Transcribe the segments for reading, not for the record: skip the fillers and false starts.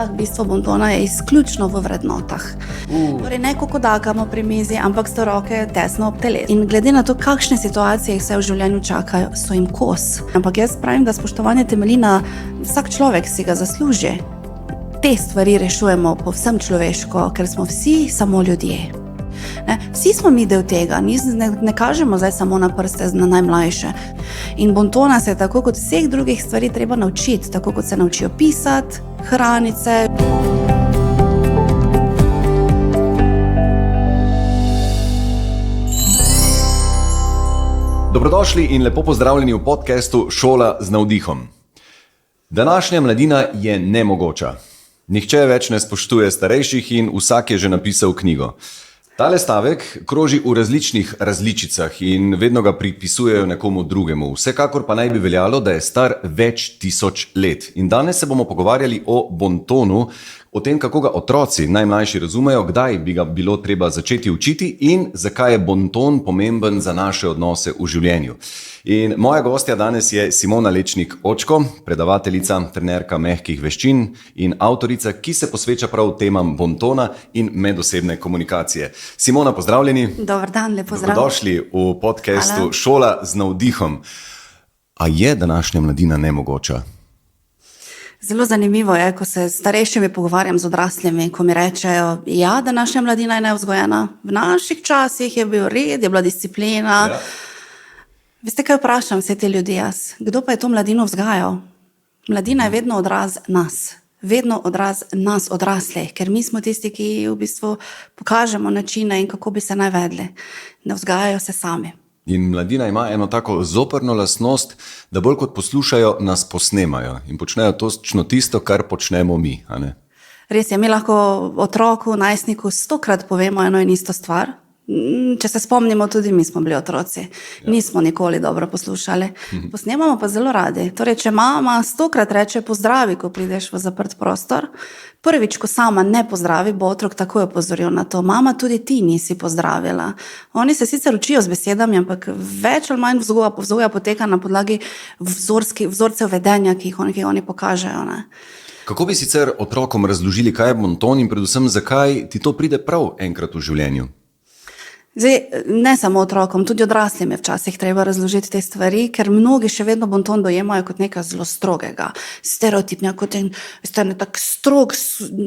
Bistvo bontona je izključno v vrednotah. Torej ne kokodakamo pri mizi, ampak sto roke tesno ob teles. In glede na to, kakšne situacije jih vse v življenju čakajo, so jim kos. Ampak jaz pravim, da spoštovanje temelji na vsak človek si ga zasluži. Te stvari rešujemo povsem človeško, ker smo vsi samo ljudje. Vsi smo mi del tega, ne kažemo zdaj samo na prste na najmlajše. In bontona se tako kot vseh drugih stvari treba naučiti, tako kot se naučijo pisati, hraniti se. Dobrodošli in lepo pozdravljeni v podcastu Šola z navdihom. Današnja mladina je nemogoča. Nihče več ne spoštuje starejših in vsak je že napisal knjigo. Tale stavek kroži v različnih različicah in vedno ga pripisujejo nekomu drugemu. Vsekakor pa naj bi veljalo, da je star več tisoč let. In danes se bomo pogovarjali o bontonu, o tem, kako ga otroci najmlajši razumejo, kdaj bi ga bilo treba začeti učiti in zakaj je bonton pomemben za naše odnose v življenju. In moja gostja danes je Simona Lečnik-Očko, predavateljica, trenerka mehkih veščin in avtorica, ki se posveča prav temam bontona in medosebne komunikacije. Simona, pozdravljeni. Dober dan, lepo zdrav. Dobrodošli v podcastu Šola z navdihom. A je današnja mladina nemogoča? Zelo zanimivo je, ko se s starejšimi pogovarjam z odraslimi, ko mi rečejo, ja, današnja mladina je nevzgojena. V naših časih je bil red, je bila disciplina. Ja. Veste, kaj vprašam vse te ljudi jaz? Kdo pa je to mladino vzgajal? Mladina je vedno odraz nas. Vedno odraz nas odraslih, ker mi smo tisti, ki v bistvu pokažemo načine in kako bi se naj vedli. Ne vzgajajo se sami. In mladina ima eno tako zoprno lastnost, da bolj kot poslušajo, nas posnemajo in počnejo točno tisto, kar počnemo mi, a ne? Res je, mi lahko otroku, najstniku 100-krat povemo eno in isto stvar. Če se spomnimo, tudi mi smo bili otroci. Nismo nikoli dobro poslušali. Posnemamo pa zelo radi. Torej, če mama 100-krat reče pozdravi, ko prideš v zaprt prostor, prvič, ko sama ne pozdravi, bo otrok takoj opozoril na to. Mama, tudi ti nisi pozdravila. Oni se sicer učijo z besedami, ampak več ali manj vzgoja poteka na podlagi vzorcev vedenja, ki jih oni pokažejo, ne? Kako bi sicer otrokom razložili, kaj je bonton in predvsem, zakaj ti to pride prav enkrat v življenju? Zdaj, ne samo otrokom, tudi odraslim je včasih treba razložiti te stvari, ker mnogi še vedno bonton dojemajo kot nekaj zelo strogega, stereotipnega, kot en tak strog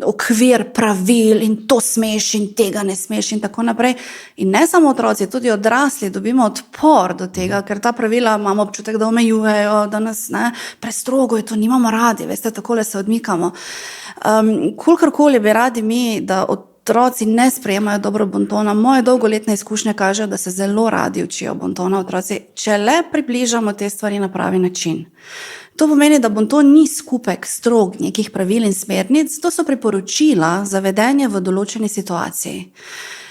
okvir pravil in to smeš in tega ne smeš in tako naprej. In ne samo otroci, tudi odrasli dobimo odpor do tega, ker ta pravila imamo občutek, da omejujejo, da nas prestrogo je to, nimamo radi, veste, takole se odmikamo. Kolikor bi radi mi, da otroci ne sprejemajo dobro bontona. Moje dolgoletne izkušnje kažejo, da se zelo radi učijo bontona otroci, če le približamo te stvari na pravi način. To pomeni, da bonton ni skupek strog nekih pravil in smernic, to so priporočila za vedenje v določeni situaciji.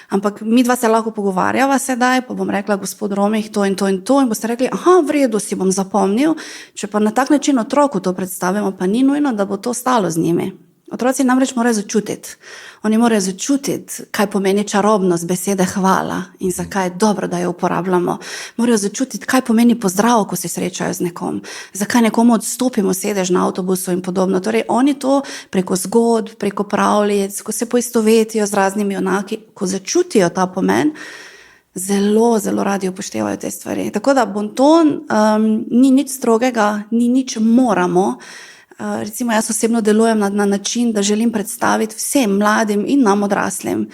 Ampak mi dva se lahko pogovarjava sedaj, pa bom rekla, gospod Romih, to in to in to, in boste rekli, aha, v redu, si bom zapomnil. Če pa na tak način otroku to predstavimo, pa ni nujno, da bo to stalo z njimi. Otroci namreč morajo začutiti. Oni morajo začutiti, kaj pomeni čarobnost besede hvala in zakaj je dobro, da jo uporabljamo. Morajo začutiti, kaj pomeni pozdrav, ko se srečajo z nekom. Zakaj nekomu odstopimo sedež na avtobusu in podobno. Torej, oni to preko zgodb, preko pravljic, ko se poistovetijo z raznimi junaki, ko začutijo ta pomen, zelo, zelo radi upoštevajo te stvari. Tako da bonton ni nič strogega, ni nič moramo. Recimo, jaz osebno delujem na način, da želim predstaviti vsem mladim in nam odraslim,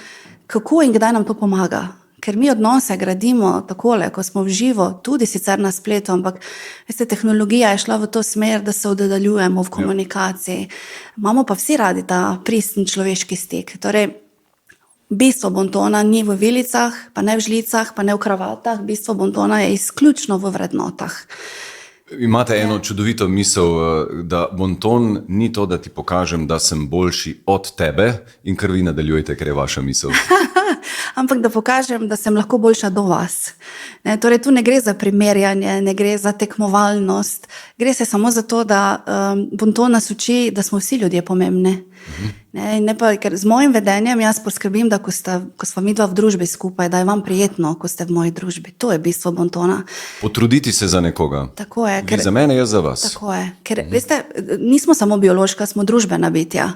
kako in kdaj nam to pomaga. Ker mi odnose gradimo takole, ko smo v živo, tudi sicer na spletu, ampak veste, tehnologija je šla v to smer, da se oddaljujemo v komunikaciji. Imamo pa vsi radi ta pristen človeški stik. Torej, bistvo bontona ni v vilicah, pa ne v žlicah, pa ne v kravatah. Bistvo bontona je izključno v vrednotah. Imate eno čudovito misel, da bonton ni to, da ti pokažem, da sem boljši od tebe in kar vi nadaljujete, ker je vaša misel. Ampak da pokažem, da sem lahko boljša do vas. Torej, tu ne gre za primerjanje, ne gre za tekmovalnost, gre se samo za to, da bonton nas uči, da smo vsi ljudje pomembni. Ne pa, ker z mojim vedenjem jaz poskrbim, da ko smo mi dva v družbi skupaj, da je vam prijetno, ko ste v moji družbi. To je bistvo bontona. Potruditi se za nekoga. Tako je. Vi za mene, jaz za vas. Tako je. Ker, veste, nismo samo biološka, smo družbena bitja.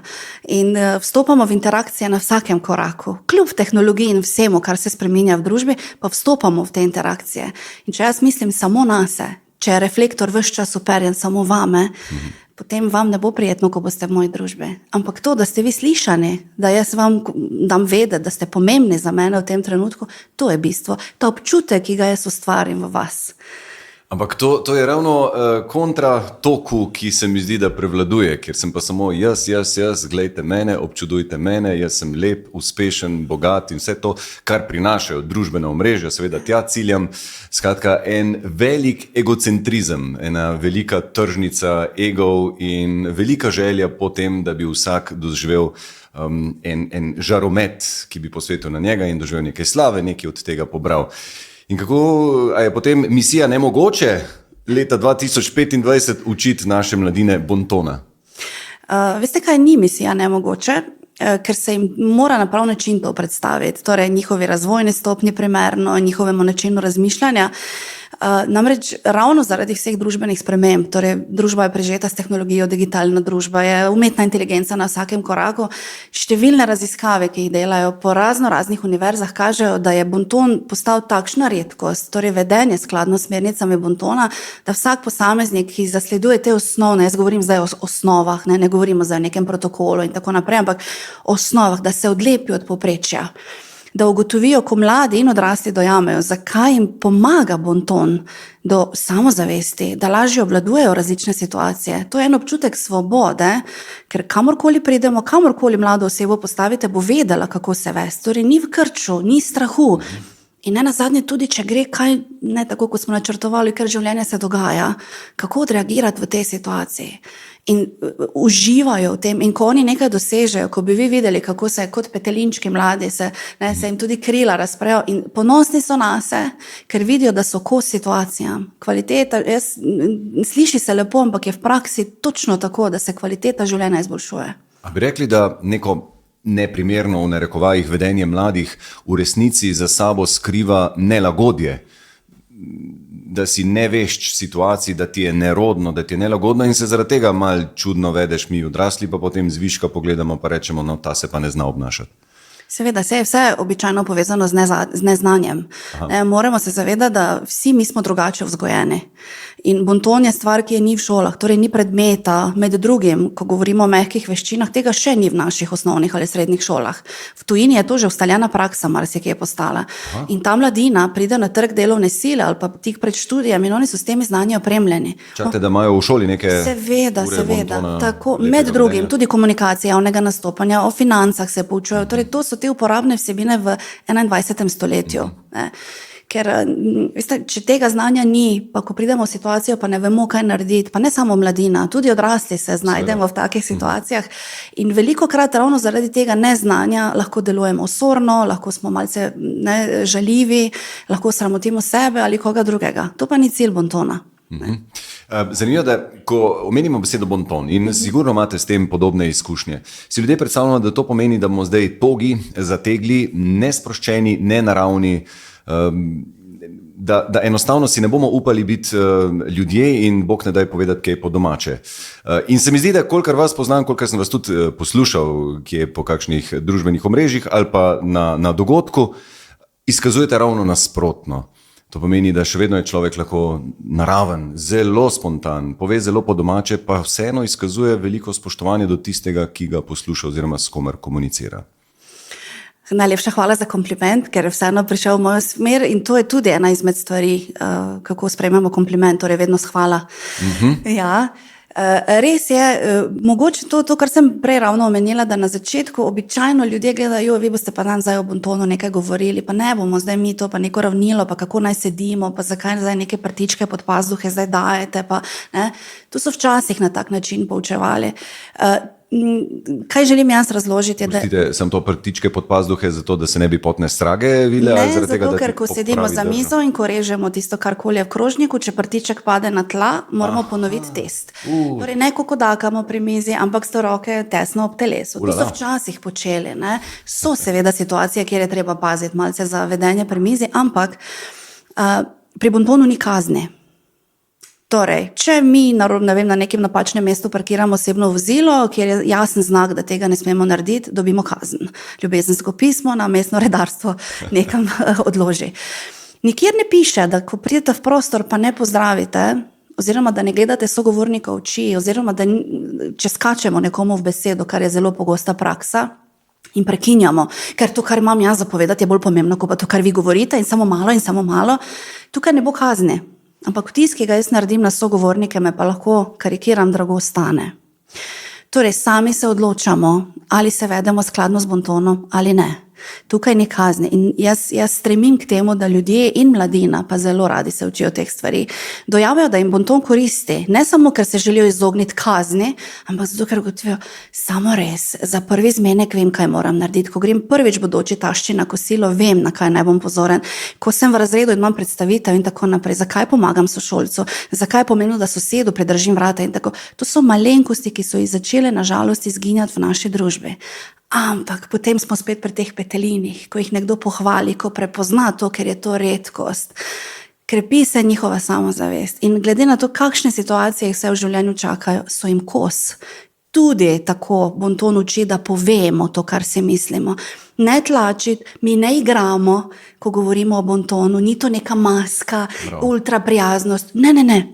In vstopamo v interakcije na vsakem koraku. Kljub tehnologiji in vsemu, kar se spreminja v družbi, pa vstopamo v te interakcije. In če jaz mislim samo na se, če je reflektor ves čas uperjen samo vame, potem vam ne bo prijetno, ko boste v moji družbi. Ampak to, da ste vi slišani, da jaz vam dam vedeti, da ste pomembni za mene v tem trenutku, to je bistvo. To občutek, ki ga jaz ustvarim v vas. Ampak to je ravno kontra toku, ki se mi zdi, da prevladuje, ker sem pa samo jaz, glejte mene, občudujte mene, jaz sem lep, uspešen, bogat in vse to, kar prinašajo družbena omrežja, seveda tja ciljam. Skratka, en velik egocentrizem, ena velika tržnica egov in velika želja po tem, da bi vsak doživel en žaromet, ki bi posvetil na njega in doživel nekaj slave, nekaj od tega pobral. In kako je potem misija nemogoče leta 2025 učiti naše mladine bontona? Veste, kaj ni misija nemogoče? Ker se jim mora na prav način to predstaviti, torej njihovi razvojni stopnji primerno, njihovemu načinu razmišljanja. Namreč ravno zaradi vseh družbenih sprememb, torej družba je prežeta s tehnologijo, digitalna družba je, umetna inteligenca na vsakem koraku, številne raziskave, ki jih delajo po raznih univerzah, kažejo, da je bonton postal takšna redkost, torej vedenje skladno s smernicami bontona, da vsak posameznik, ki zasleduje te osnovne, jaz govorim zdaj o osnovah, ne govorimo zdaj o nekem protokolu in tako naprej, ampak o osnovah, da se odlepi od povprečja. Da ugotovijo, ko mladi in odrasli dojamejo, zakaj jim pomaga bonton do samozavesti, da lažje obvladujejo različne situacije. To je en občutek svobode, ker kamorkoli pridemo, kamorkoli mlado osebo postavite, bo vedela, kako se vesti. Torej ni v krču, ni strahu. In ne nazadnje tudi, če gre kaj ne tako, kot smo načrtovali, ker življenje se dogaja, kako odreagirati v tej situaciji. In uživajo v tem, in ko oni nekaj dosežejo, ko bi vi videli, kako se kot petelinčki mladi se jim tudi krila razprejo in ponosni so nase, ker vidijo, da so kos situacijam. Kvaliteta, sliši se lepo, ampak je v praksi točno tako, da se kvaliteta življenja izboljšuje. A bi rekli, da neko neprimerno v narekovajih vedenje mladih v resnici za sabo skriva nelagodje, da si ne veš situaciji, da ti je nerodno, da ti je nelagodno in se zaradi tega malo čudno vedeš, mi odrasli pa potem zviška pogledamo pa rečemo, no ta se pa ne zna obnašati. Seveda, se je vse običajno povezano z neznanjem. Moramo se zavedati, da vsi mi smo drugače vzgojeni. In bonton je stvar, ki je ni v šolah, torej ni predmeta, med drugim, ko govorimo o mehkih veščinah, tega še ni v naših osnovnih ali srednjih šolah. V tujini je to že ustaljena praksa, marsikje je postala. In ta mladina pride na trg delovne sile ali pa tik pred študijem in oni so s temi znanji opremljeni. Čakate, da imajo v šoli neke Seveda, bontona, tako, med drugim, tudi komunikacija, javnega nastopanja, o financah se poučujejo, torej to so te uporabne vsebine v 21. stoletju. Ker, veste, če tega znanja ni, pa ko pridemo v situacijo, pa ne vemo, kaj narediti, pa ne samo mladina, tudi odrasli se znajdemo v takih situacijah in velikokrat ravno zaradi tega neznanja lahko delujemo osorno, lahko smo malce žaljivi, lahko sramotimo sebe ali koga drugega. To pa ni cilj bontona. Zanimivo, da ko omenimo besedo bonton in sigurno imate s tem podobne izkušnje, si ljudje predstavljamo, da to pomeni, da bomo zdaj togi, zategli, nesproščeni, nenaravni, da enostavno si ne bomo upali biti ljudje in Bog ne daj povedati, kaj je po domače. In se mi zdi, da kolikor vas poznam, kolikor sem vas tudi poslušal, ki je po kakšnih družbenih omrežjih ali pa na dogodku, izkazujete ravno nasprotno. To pomeni, da še vedno je človek lahko naraven, zelo spontan, pove zelo po domače, pa vseeno izkazuje veliko spoštovanje do tistega, ki ga posluša oziroma s komer komunicira. Najlepša hvala za kompliment, ker je vseeno prišel v mojo smer in to je tudi ena izmed stvari, kako sprejmemo kompliment, torej vedno s hvala. Ja. Res je, mogoče to, kar sem prej ravno omenila, da na začetku običajno ljudje gledajo, vi boste pa dan zdaj o bontonu nekaj govorili, pa ne bomo zdaj mi to, pa neko ravnilo, pa kako naj sedimo, pa zakaj zdaj neke prtičke pod pazduhe zdaj dajete, pa ne. To so včasih na tak način poučevali. Kaj želim jaz razložiti? Prostite, sem to prtičke pod pazduhe, zato da se ne bi potne strage vile? Ne, zato tega, ker ko sedimo za mizo in ko režemo tisto, kar kolje v krožniku, če prtiček pade na tla, moramo ponoviti test. Torej ne kokodakamo pri mizi, ampak sto roke tesno ob telesu. To so včasih počeli. Ne? So seveda situacije, kjer je treba paziti malce za vedenje pri mizi, ampak pri bontonu ni kazni. Torej, če mi na nekem napačnem mestu parkiramo osebno vozilo, kjer je jasen znak, da tega ne smemo narediti, dobimo kazen. Ljubezensko pismo na mestno redarstvo nekam odloži. Nikjer ne piše, da ko pridete v prostor, pa ne pozdravite, oziroma da ne gledate sogovornika v oči, oziroma da če skačemo nekomu v besedo, kar je zelo pogosta praksa, in prekinjamo, ker to, kar imam jaz zapovedati, je bolj pomembno, kot pa to, kar vi govorite, in samo malo, tukaj ne bo kazni. Ampak vtis, ki ga jaz naredim na sogovornike, me pa lahko, karikiram, drago stane. Torej, sami se odločamo, ali se vedemo skladno z bontonom ali ne. Tukaj ni kazni. In jaz stremim k temu, da ljudje in mladina, pa zelo radi se učijo teh stvari, dojavijo, da jim bonton koristi. Ne samo, ker se želijo izogniti kazni, ampak zato, ker gotovijo, samo res, za prvi zmenek vem, kaj moram narediti. Ko grem prvič bodoči tašči na kosilo, vem, na kaj naj bom pozoren. Ko sem v razredu in imam predstavitev in tako naprej, zakaj pomagam sošolcu, zakaj je pomembno, da sosedu pridržim vrata in tako. To so malenkosti, ki so jih začele na žalost izginjati v naši družbi. Ampak potem smo spet pri teh petelinih, ko jih nekdo pohvali, ko prepozna to, ker je to redkost. Krepi se njihova samozavest. In glede na to, kakšne situacije jih vse v življenju čakajo, so jim kos. Tudi tako bonton uči, da povemo to, kar si mislimo. Ne tlačiti, mi ne igramo, ko govorimo o bontonu, ni to neka maska, ultra prijaznost. Ne.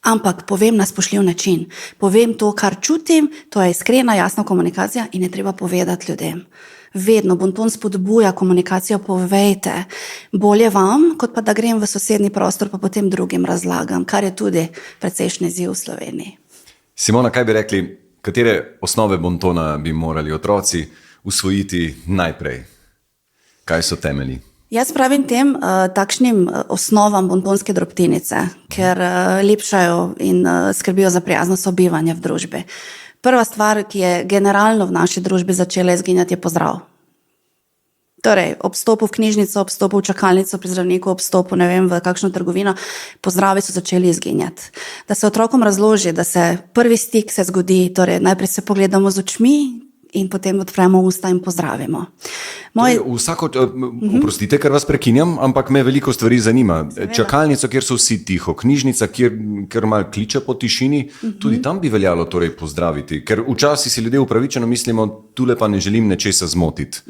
Ampak povem na spoštljiv način. Povem to, kar čutim, to je iskrena, jasna komunikacija in je treba povedati ljudem. Vedno bonton spodbuja komunikacijo, povejte. Bolje vam, kot pa da grem v sosednji prostor, pa potem drugim razlagam, kar je tudi precejšnji izziv v Sloveniji. Simona, kaj bi rekli, katere osnove bontona bi morali otroci usvojiti najprej? Kaj so temelji? Jaz pravim tem takšnim osnovam bontonske drobtinice, ker lepšajo in skrbijo za prijazno sobivanje v družbi. Prva stvar, ki je generalno v naši družbi začela izginjati, je pozdrav. Torej, ob vstopu v knjižnico, ob vstopu v čakalnico pri zdravniku, ob vstopu, v kakšno trgovino, pozdravi so začeli izginjati. Da se otrokom razloži, da se prvi stik se zgodi, torej najprej se pogledamo z očmi, in potem odpremo usta in pozdravimo. Oprostite, ker vas prekinjam, ampak me veliko stvari zanima. Čakalnica, kjer so vsi tiho, knjižnica, kjer malo kliče po tišini, tudi tam bi veljalo torej pozdraviti, ker včasih si ljudje upravičeno mislimo, tule pa ne želim nečesa zmotiti.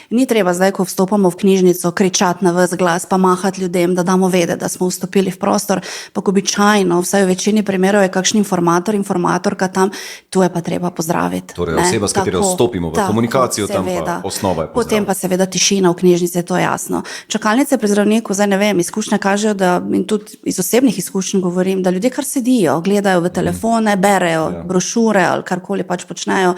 Ni treba zdaj, ko vstopamo v knjižnico, kričati na ves glas, pa mahati ljudem, da damo vedeti, da smo vstopili v prostor, pa običajno, vsaj v večini primerov je kakšen informatorka tam, tu je pa treba pozdraviti. Torej, oseba, s katero vstopimo v komunikacijo, tam pa osnova je pozdrav. Potem pa seveda tišina v knjižnici, to je jasno. Čakalnice pri zdravniku, zdaj ne vem, izkušnje kažejo, da, in tudi iz osebnih izkušenj govorim, da ljudje kar sedijo, gledajo v telefone, berejo brošure ali karkoli pač počnejo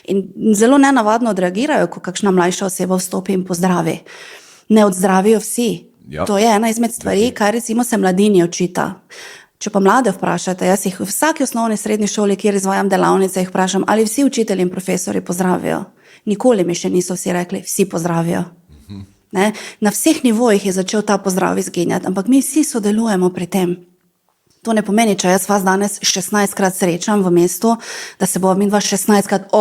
in zelo nenavadno odreagirajo, ko kakšna mlajša oseba vstopi in pozdravi. Ne odzdravijo vsi. Ja. To je ena izmed stvari, kar recimo se mladini očita. Če pa mlade vprašate, jaz jih v vsaki osnovni srednji šoli, kjer izvajam delavnice, jih vprašam, ali vsi učitelji in profesori pozdravijo. Nikoli mi še niso vsi rekli, vsi pozdravijo. Ne? Na vseh nivojih je začel ta pozdrav izginjati, ampak mi vsi sodelujemo pri tem. To ne pomeni, če jaz vas danes 16krat srečam v mestu, da se bova midva 16krat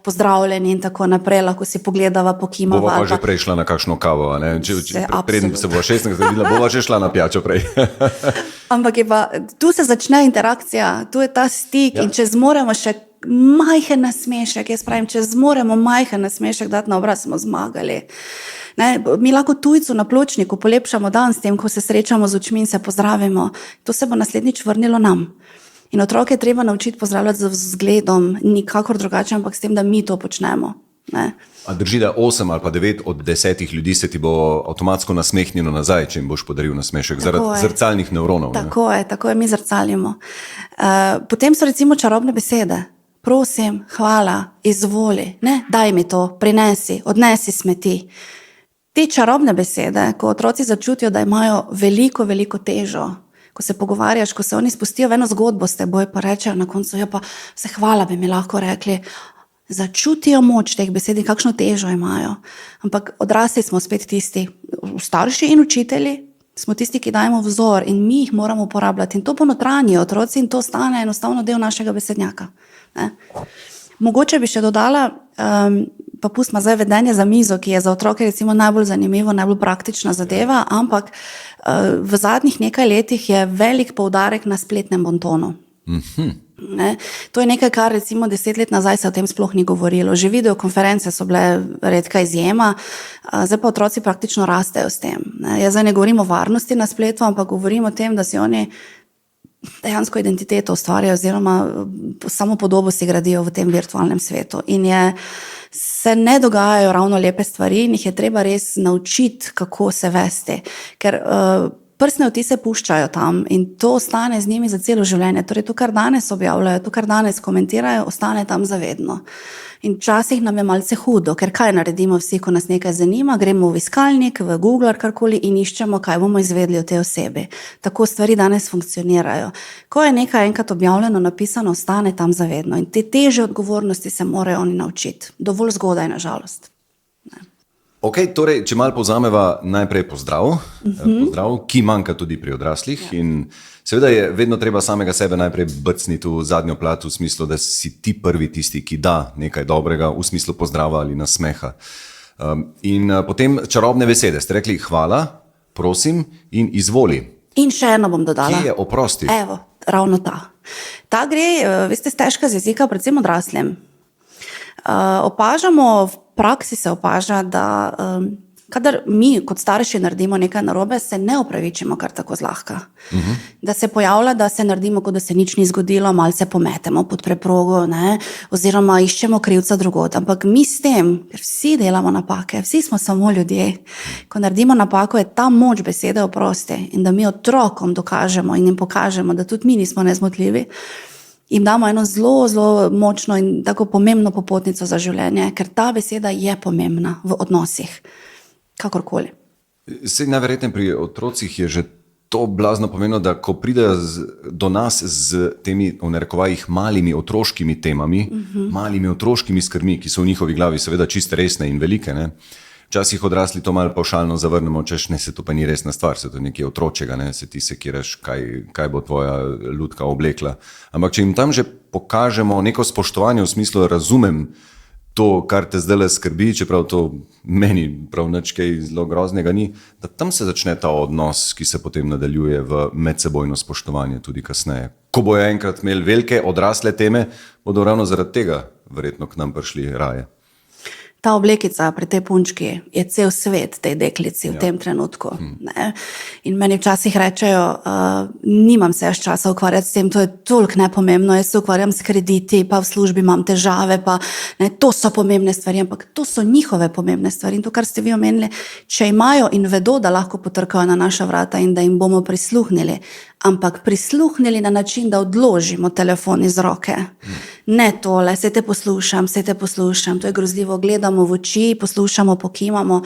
pozdravljeni in tako naprej, lahko si pogledava, pokimava. Bova pa že prej šla na kakšno kavo, ne? Preden se bova 16krat videla, bova že šla na pijačo prej. Ampak je pa, tu se začne interakcija, tu je ta stik in če zmoremo še majhen nasmešek, jaz pravim, če zmoremo majhen nasmešek dati na obraz, smo zmagali. Ne, mi lahko tujcu na pločniku polepšamo dan s tem, ko se srečamo z očmi in se pozdravimo. To se bo naslednjič vrnilo nam. In otroke je treba naučiti pozdravljati z vzgledom, nikakor drugače, ampak s tem, da mi to počnemo. Ne. A drži, da 8 ali pa 9 od 10 ljudi se ti bo avtomatsko nasmehnilo nazaj, če jim boš podaril nasmešek, zaradi zrcalnih nevronov. Tako je, mi zrcalimo. Potem so recimo čarobne besede. Prosim, hvala, izvoli, ne, daj mi to, prinesi, odnesi smeti. Te čarobne besede, ko otroci začutijo, da imajo veliko, veliko težo, ko se pogovarjaš, ko se oni spustijo v eno zgodbo s teboj, pa rečejo na koncu, ja pa vse hvala bi mi lahko rekli, začutijo moč teh besed in kakšno težo imajo. Ampak odrasli smo spet tisti, starši in učitelji, smo tisti, ki dajemo vzor in mi jih moramo uporabljati. In to ponotranjijo otroci in to stane enostavno del našega besednjaka. Ne? Mogoče bi še dodala, pa pustimo zdaj vedenje za mizo, ki je za otroke recimo najbolj zanimivo, najbolj praktična zadeva, ampak v zadnjih nekaj letih je velik poudarek na spletnem bontonu. Ne? To je nekaj, kar recimo 10 let nazaj se o tem sploh ni govorilo. Že videokonference so bile redka izjema, zdaj pa otroci praktično rastejo s tem. Ne? Jaz zdaj ne govorim o varnosti na spletu, ampak govorim o tem, da si oni dejansko identiteto ustvarjajo oziroma samo podobo si gradijo v tem virtualnem svetu. In se ne dogajajo ravno lepe stvari in jih je treba res naučiti, kako se vesti. Ker prstne odtise puščajo tam in to ostane z njimi za celo življenje. Torej to, kar danes objavljajo, to, kar danes komentirajo, ostane tam zavedno. In včasih nam je malce hudo, ker kaj naredimo vsi, ko nas nekaj zanima, gremo v iskalnik, v Google, karkoli in iščemo, kaj bomo izvedli o tej osebi. Tako stvari danes funkcionirajo. Ko je nekaj enkrat objavljeno, napisano, ostane tam zavedno. In te teže odgovornosti se morajo oni naučiti. Dovolj zgodaj, na žalost. Ok, torej, če malo povzameva, najprej pozdrav, pozdrav, ki manjka tudi pri odraslih in seveda je vedno treba samega sebe najprej brcniti v zadnjo plat v smislu, da si ti prvi tisti, ki da nekaj dobrega v smislu pozdrava ali nasmeha. In potem čarobne besede, ste rekli hvala, prosim in izvoli. In še eno bom dodala. Kje je oprosti? Evo, ravno ta. Ta gre, veste, stežka z jezika predvsem odraslim. Opažamo, v praksi se opaža, da kadar mi kot starši naredimo nekaj narobe, se ne opravičimo kar tako zlahka. Da se pojavlja, da se naredimo, kot da se nič ni zgodilo, malce pometemo pod preprogo, ne? Oziroma iščemo krivca drugod. Ampak mi s tem, ker vsi delamo napake, vsi smo samo ljudje, ko naredimo napako, je ta moč besede oprosti in da mi otrokom dokažemo in jim pokažemo, da tudi mi nismo nezmotljivi, jim damo eno zelo, zelo močno in tako pomembno popotnico za življenje, ker ta beseda je pomembna v odnosih, kakorkoli. Sej najverjetneje pri otrocih je že to blazno pomembno, da ko pridejo do nas z temi, v narekovajih, malimi otroškimi temami, malimi otroškimi skrbmi, ki so v njihovi glavi seveda čiste resne in velike, ne? Včasih odrasli to malo pavšalno zavrnemo, češ ne, se to pa ni resna stvar, se to nekaj otročega, ne, se ti sekiraš, kaj bo tvoja lutka oblekla. Ampak če jim tam že pokažemo neko spoštovanje v smislu, razumem to, kar te zdaj skrbi, čeprav to meni prav nič kaj zelo groznega ni, da tam se začne ta odnos, ki se potem nadaljuje v medsebojno spoštovanje tudi kasneje. Ko bojo enkrat imeli velike odrasle teme, bodo ravno zaradi tega verjetno k nam prišli raje. Ta oblekica pri tej punčki je cel svet tej deklici v tem trenutku. Ne? In meni včasih rečejo, nimam se jaz časa ukvarjati s tem, to je toliko nepomembno, jaz se ukvarjam s krediti, pa v službi imam težave, pa ne, to so pomembne stvari, ampak to so njihove pomembne stvari. In to, kar ste vi omenili, če imajo in vedo, da lahko potrkajo na naša vrata in da jim bomo prisluhnili, ampak prisluhnili na način, da odložimo telefon iz roke. Ne tole, se te poslušam, to je grozljivo, gledamo v oči, poslušamo, pokimamo,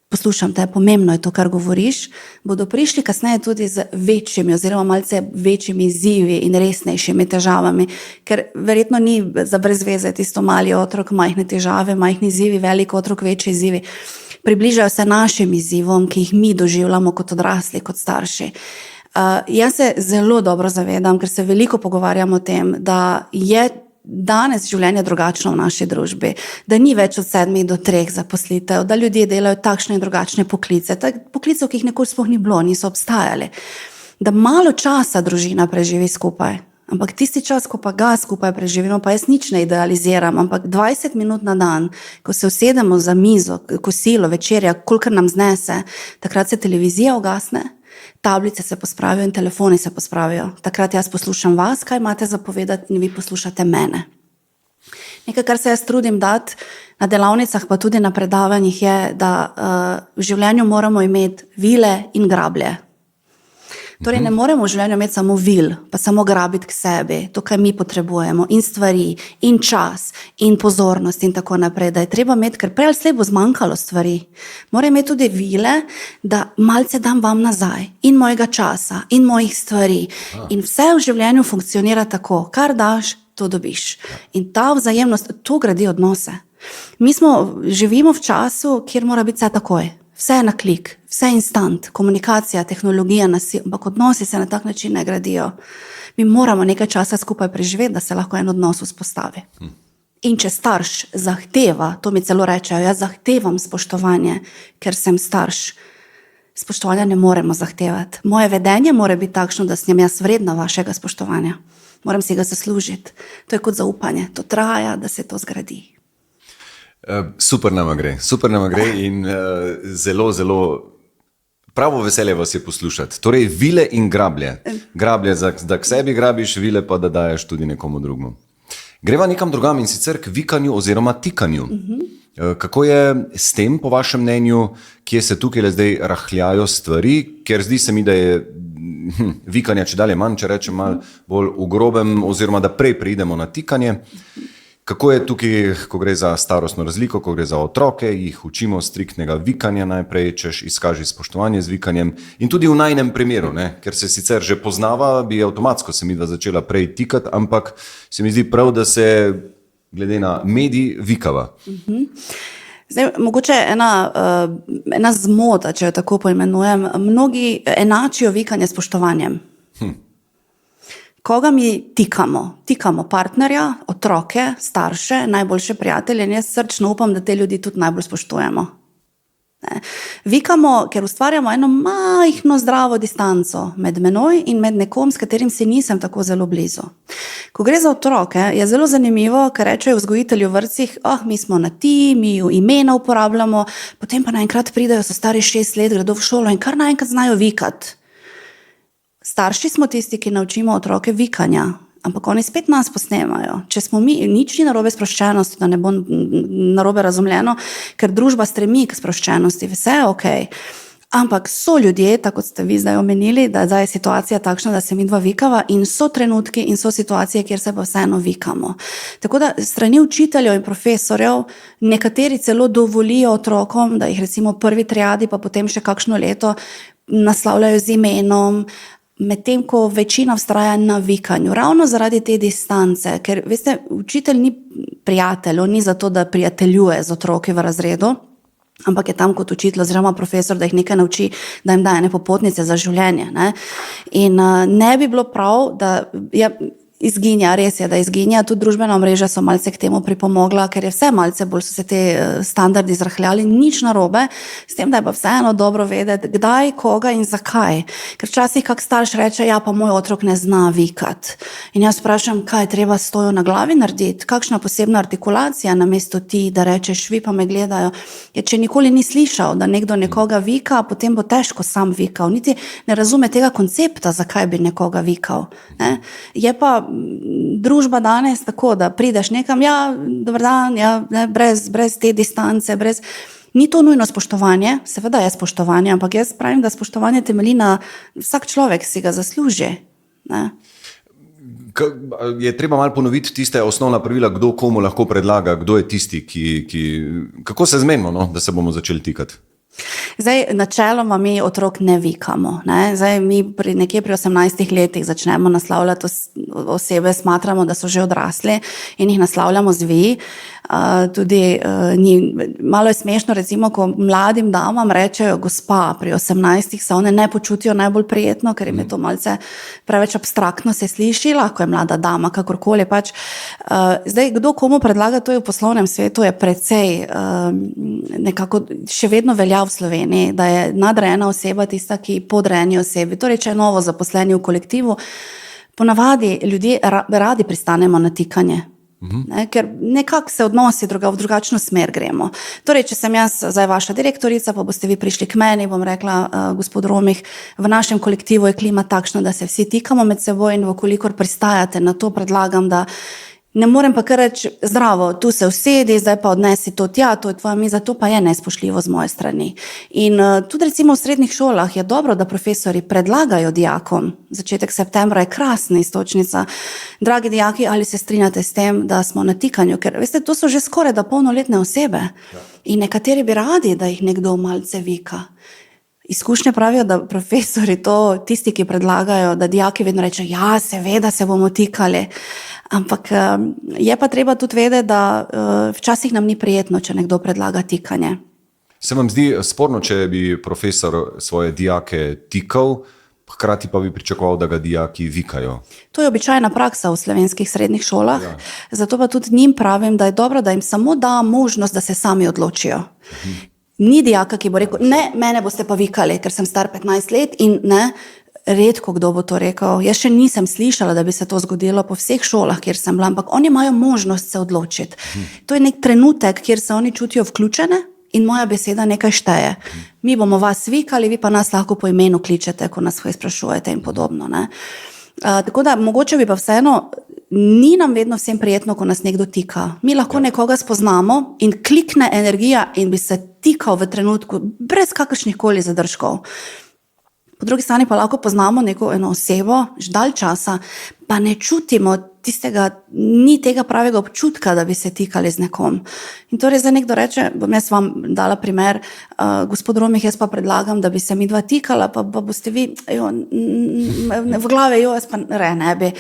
poslušam te, pomembno je to, kar govoriš, bodo prišli kasneje tudi z večjimi oziroma malce večjimi izzivi in resnejšimi težavami, ker verjetno ni za brez veze tisto mali otrok, majhne težave, majhni izzivi, velik otrok, večji izzivi. Približajo se našim izzivom, ki jih mi doživljamo kot odrasli, kot starši. Jaz se zelo dobro zavedam, ker se veliko pogovarjamo o tem, da je danes življenje drugačno v naši družbi, da ni več od 7 do 3 zaposlitev, da ljudje delajo takšne in drugačne poklice, poklicev, ki jih nekoč sploh ni bilo, niso obstajali, da malo časa družina preživi skupaj. Ampak tisti čas, ko pa ga skupaj preživimo, pa jaz nič ne idealiziram, ampak 20 minut na dan, ko se usedemo za mizo, kosilo, večerja, kolikor nam znese, takrat se televizija ugasne, tablice se pospravijo in telefoni se pospravijo. Takrat jaz poslušam vas, kaj imate za povedati in vi poslušate mene. Nekaj, kar se jaz trudim dati na delavnicah, pa tudi na predavanjih je, da v življenju moramo imeti vile in grablje. Torej, ne moremo v življenju imeti samo vil, pa samo grabiti k sebi, to, kar mi potrebujemo, in stvari, in čas, in pozornost, in tako naprej. Da je treba imeti, ker prej ali slej bo zmanjkalo stvari. Moram imeti tudi vile, da malce dam vam nazaj, in mojega časa, in mojih stvari. In vse v življenju funkcionira tako, kar daš, to dobiš. In ta vzajemnost, to gradi odnose. Mi živimo v času, kjer mora biti vse takoj. Vse je na klik, vse je instant, komunikacija, tehnologija, ampak odnosi se na tak način ne gradijo. Mi moramo nekaj časa skupaj preživeti, da se lahko en odnos vzpostavi. In če starš zahteva, to mi celo rečejo, jaz zahtevam spoštovanje, ker sem starš. Spoštovanja ne moremo zahtevati. Moje vedenje mora biti takšno, da sem jaz vredna vašega spoštovanja. Moram si ga zaslužiti. To je kot zaupanje. To traja, da se to zgradi. Super nama gre in zelo, zelo pravo veselje vas je poslušati. Torej, vile in grablje. Grablje, da k sebi grabiš, vile pa da daješ tudi nekomu drugmu. Greva nekam drugam in sicer k vikanju oziroma tikanju. Kako je s tem, po vašem mnenju, kje se tukaj zdaj rahljajo stvari, ker zdi se mi, da je vikanja če dalje manj, če rečem malo bolj v grobem, oziroma da prej pridemo na tikanje. Kako je tukaj, ko gre za starostno razliko, ko gre za otroke, jih učimo striktnega vikanja najprej, češ izkaži spoštovanje z vikanjem in tudi v najnem primeru, ne? Ker se sicer že poznava, bi avtomatsko se midva začela prej tikati, ampak se mi zdi prav, da se glede na medij vikava. Zdaj, mogoče ena zmoda, če jo tako poimenujem, mnogi enačijo vikanje s spoštovanjem. Koga mi tikamo? Tikamo partnerja, otroke, starše, najboljše prijatelje in jaz srčno upam, da te ljudi tudi najbolj spoštujemo. Ne. Vikamo, ker ustvarjamo eno majhno zdravo distanco med menoj in med nekom, s katerim si nisem tako zelo blizu. Ko gre za otroke, je zelo zanimivo, ker rečejo vzgojitelji v vrtcih, mi smo na ti, mi imena uporabljamo, potem pa naenkrat pridejo, so stari 6 let, gredo v šolo in kar naenkrat znajo vikati. Starši smo tisti, ki naučimo otroke vikanja, ampak oni spet nas posnemajo. Če smo mi, nič ni narobe sproščenosti, da ne bo narobe razumljeno, ker družba stremi k sproščenosti, vse je okej. Ampak so ljudje, tako kot ste vi zdaj omenili, da zdaj je situacija takšna, da se midva vikava in so trenutki in so situacije, kjer se pa vseeno vikamo. Tako da strani učiteljev in profesorjev nekateri celo dovolijo otrokom, da jih recimo prvi triadi pa potem še kakšno leto naslavljajo z imenom, medtem ko večina vztraja na vikanju. Ravno zaradi te distance, ker veste, učitelj ni prijatelj, on ni zato, da prijateljuje z otroki v razredu, ampak je tam kot učitelj oziroma profesor, da jih nekaj nauči, da jim daje popotnice za življenje. Ne? In ne bi bilo prav, da izginja, res je, da izginja, tudi družbena omrežja so malce k temu pripomogla, ker je vse malce bolj so se te standardi zrahljali, nič narobe, s tem, da je pa vseeno dobro vedeti, kdaj, koga in zakaj. Ker včasih kak starš reče, ja, pa moj otrok ne zna vikati. In jaz vprašam, kaj je treba s tojo na glavi narediti, kakšna posebna artikulacija namesto ti, da rečeš, vi pa me gledajo. Če nikoli ni slišal, da nekdo nekoga vika, potem bo težko sam vikal, niti ne razume tega koncepta, zakaj bi nekoga vikal. Ne? Je pa družba danes tako, da prideš nekam, ja, dober dan, ja, ne, brez te distance, ni to nujno spoštovanje, seveda je spoštovanje, ampak jaz pravim, da spoštovanje temelji na vsak človek si ga zasluži. Ne? Je treba malo ponoviti tiste osnovna pravila, kdo komu lahko predlaga, kdo je tisti, kako se zmenimo, no, da se bomo začeli tikati? Zdaj, načeloma mi otrok ne vikamo. Ne? Zdaj, mi nekje pri 18 letih začnemo naslavljati osebe, smatramo, da so že odrasli in jih naslavljamo z vi. Malo je smešno, recimo, ko mladim damam rečejo gospa pri 18, se one ne počutijo najbolj prijetno, ker jim je to malce preveč abstraktno se sliši, lahko je mlada dama, kakorkoli pač. Zdaj, kdo komu predlaga, to je v poslovnem svetu, je precej nekako še vedno velja v Sloveniji, da je nadrejena oseba tista, ki podrejeni osebi. Torej, če je novo zaposleni v kolektivu, ponavadi ljudje radi pristanemo na tikanje. Ne, ker nekako se odnosi v drugačno smer gremo. Torej, če sem jaz zdaj vaša direktorica, pa boste vi prišli k meni, bom rekla, gospod Romih, v našem kolektivu je klima takšna, da se vsi tikamo med seboj in vkolikor pristajate na to, predlagam, da Ne morem pa kar reči, zdravo, tu se usedi, zdaj pa odnesi to tja, to je tvoja miza, to pa je nespoštljivo z moje strani. In tudi recimo v srednjih šolah je dobro, da profesori predlagajo dijakom. Začetek septembra je krasna istočnica. Dragi dijaki, ali se strinjate s tem, da smo na tikanju? Ker veste, to so že skoraj da polnoletne osebe. In nekateri bi radi, da jih nekdo malce vika. Izkušnje pravijo, da profesori to, tisti, ki predlagajo, da dijaki vedno rečejo, ja, seveda se bomo tikali. Ampak je pa treba tudi vedeti, da včasih nam ni prijetno, če nekdo predlaga tikanje. Se vam zdi sporno, če bi profesor svoje dijake tikal, hkrati pa bi pričakoval, da ga dijaki vikajo? To je običajna praksa v slovenskih srednjih šolah, zato pa tudi njim pravim, da je dobro, da jim samo da možnost, da se sami odločijo. Ni dijaka, ki bo rekel, ne, mene boste pa vikali, ker sem star 15 let in ne, redko kdo bo to rekel. Jaz še nisem slišala, da bi se to zgodilo po vseh šolah, kjer sem bila, ampak oni imajo možnost se odločiti. To je nek trenutek, kjer se oni čutijo vključene in moja beseda nekaj šteje. Mi bomo vas vikali, vi pa nas lahko po imenu kličete, ko nas sprašujete in podobno. Ne? Tako da mogoče bi pa vseeno, ni nam vedno vsem prijetno, ko nas nekdo tika. Mi lahko nekoga spoznamo in klikne energija in bi se tikal v trenutku brez kakršnih koli zadržkov. Po drugi strani pa lahko poznamo neko eno osebo, že dalj časa, pa ne čutimo tistega, ni tega pravega občutka, da bi se tikali z nekom. In torej zdaj nekdo reče, bom jaz vam dala primer, gospod Romih, jaz pa predlagam, da bi se mi dva tikala, pa boste vi, v glave, jaz pa ne bi,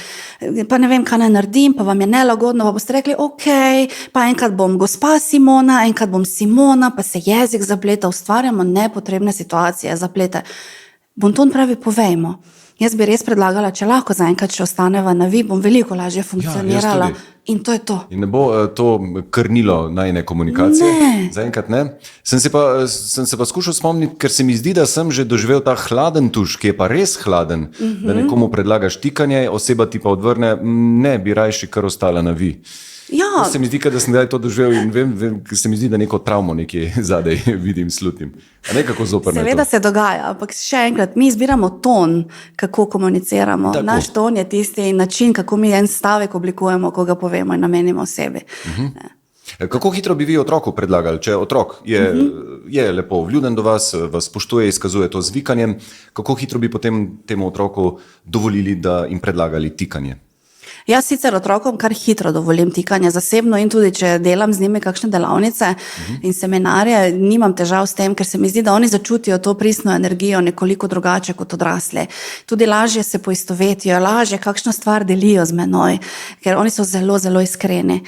pa ne vem, kaj naj naredim, pa vam je nelagodno, pa boste rekli, ok, pa enkrat bom gospa Simona, enkrat bom Simona, pa se jezik zapleta, ustvarjamo nepotrebne situacije, zaplete. Bonton pravi, povejmo. Jaz bi res predlagala, če lahko zaenkrat še ostaneva na vi, bom veliko lažje funkcionirala. In to je to. In ne bo to krnilo najne komunikacije? Ne. Zaenkrat ne. Sem se pa skušal spomniti, ker se mi zdi, da sem že doživel ta hladen tuš, ki je pa res hladen, da nekomu predlagaš tikanje, oseba ti pa odvrne, ne, bi rajši kar ostala na vi. Ja. Se mi zdi, da sem to doživel in vem, se mi zdi, da neko travmo nekje zadaj vidim, slutim. A ne kako zoprno je to? Seveda se dogaja, ampak še enkrat, mi izbiramo ton, kako komuniciramo. Tako. Naš ton je tisti način, kako mi en stavek oblikujemo, ko ga povemo in namenimo sebi. Kako hitro bi vi otroku predlagali, če otrok je lepo vljuden do vas, vas spoštuje, izkazuje to z vikanjem, kako hitro bi potem temu otroku dovolili, da jim predlagali tikanje? Jaz sicer otrokom kar hitro dovolim tikanje zasebno in tudi, če delam z njimi kakšne delavnice in seminarje, nimam težav s tem, ker se mi zdi, da oni začutijo to pristno energijo nekoliko drugače kot odrasli. Tudi lažje se poistovetijo, lažje kakšno stvar delijo z menoj, ker oni so zelo, zelo iskreni.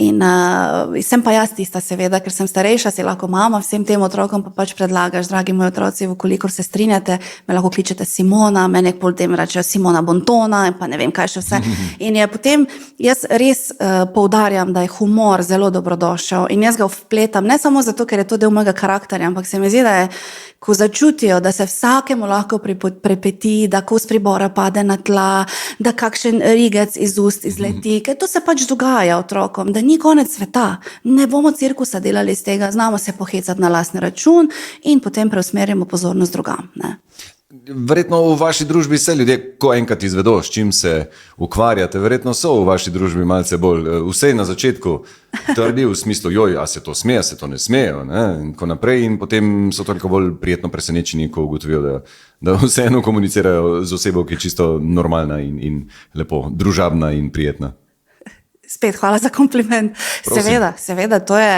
In sem pa jaz tista seveda, ker sem starejša, si lahko mama, vsem tem otrokom pa pač predlagaš, dragi moji otroci, vkolikor se strinjate, me lahko kličete Simona, mene potem rečejo Simona Bontona in pa ne vem kaj še vse. In je potem jaz res poudarjam, da je humor zelo dobrodošel in jaz ga vpletam, ne samo zato, ker je to del mojega karakterja, ampak se mi zdi, da je, ko začutijo, da se vsakemu lahko prepeti, da kos pribora pade na tla, da kakšen rigec iz ust izleti, ker to se pač dogaja otrokom, da ni konec sveta, ne bomo cirkusa delali iz tega, znamo se pohecati na lastni račun in potem preusmerjamo pozornost drugam, ne. Verjetno v vaši družbi se ljudje, ko enkrat izvedo, s čim se ukvarjate, verjetno so v vaši družbi malce bolj, vsej na začetku, trdi v smislu, joj, a se to sme, a se to ne smejo, ne, in ko naprej in potem so toliko bolj prijetno presenečeni, ko ugotovijo, da vseeno komunicirajo z osebo, ki je čisto normalna in lepo, družabna in prijetna. Spet, hvala za kompliment. Seveda, to je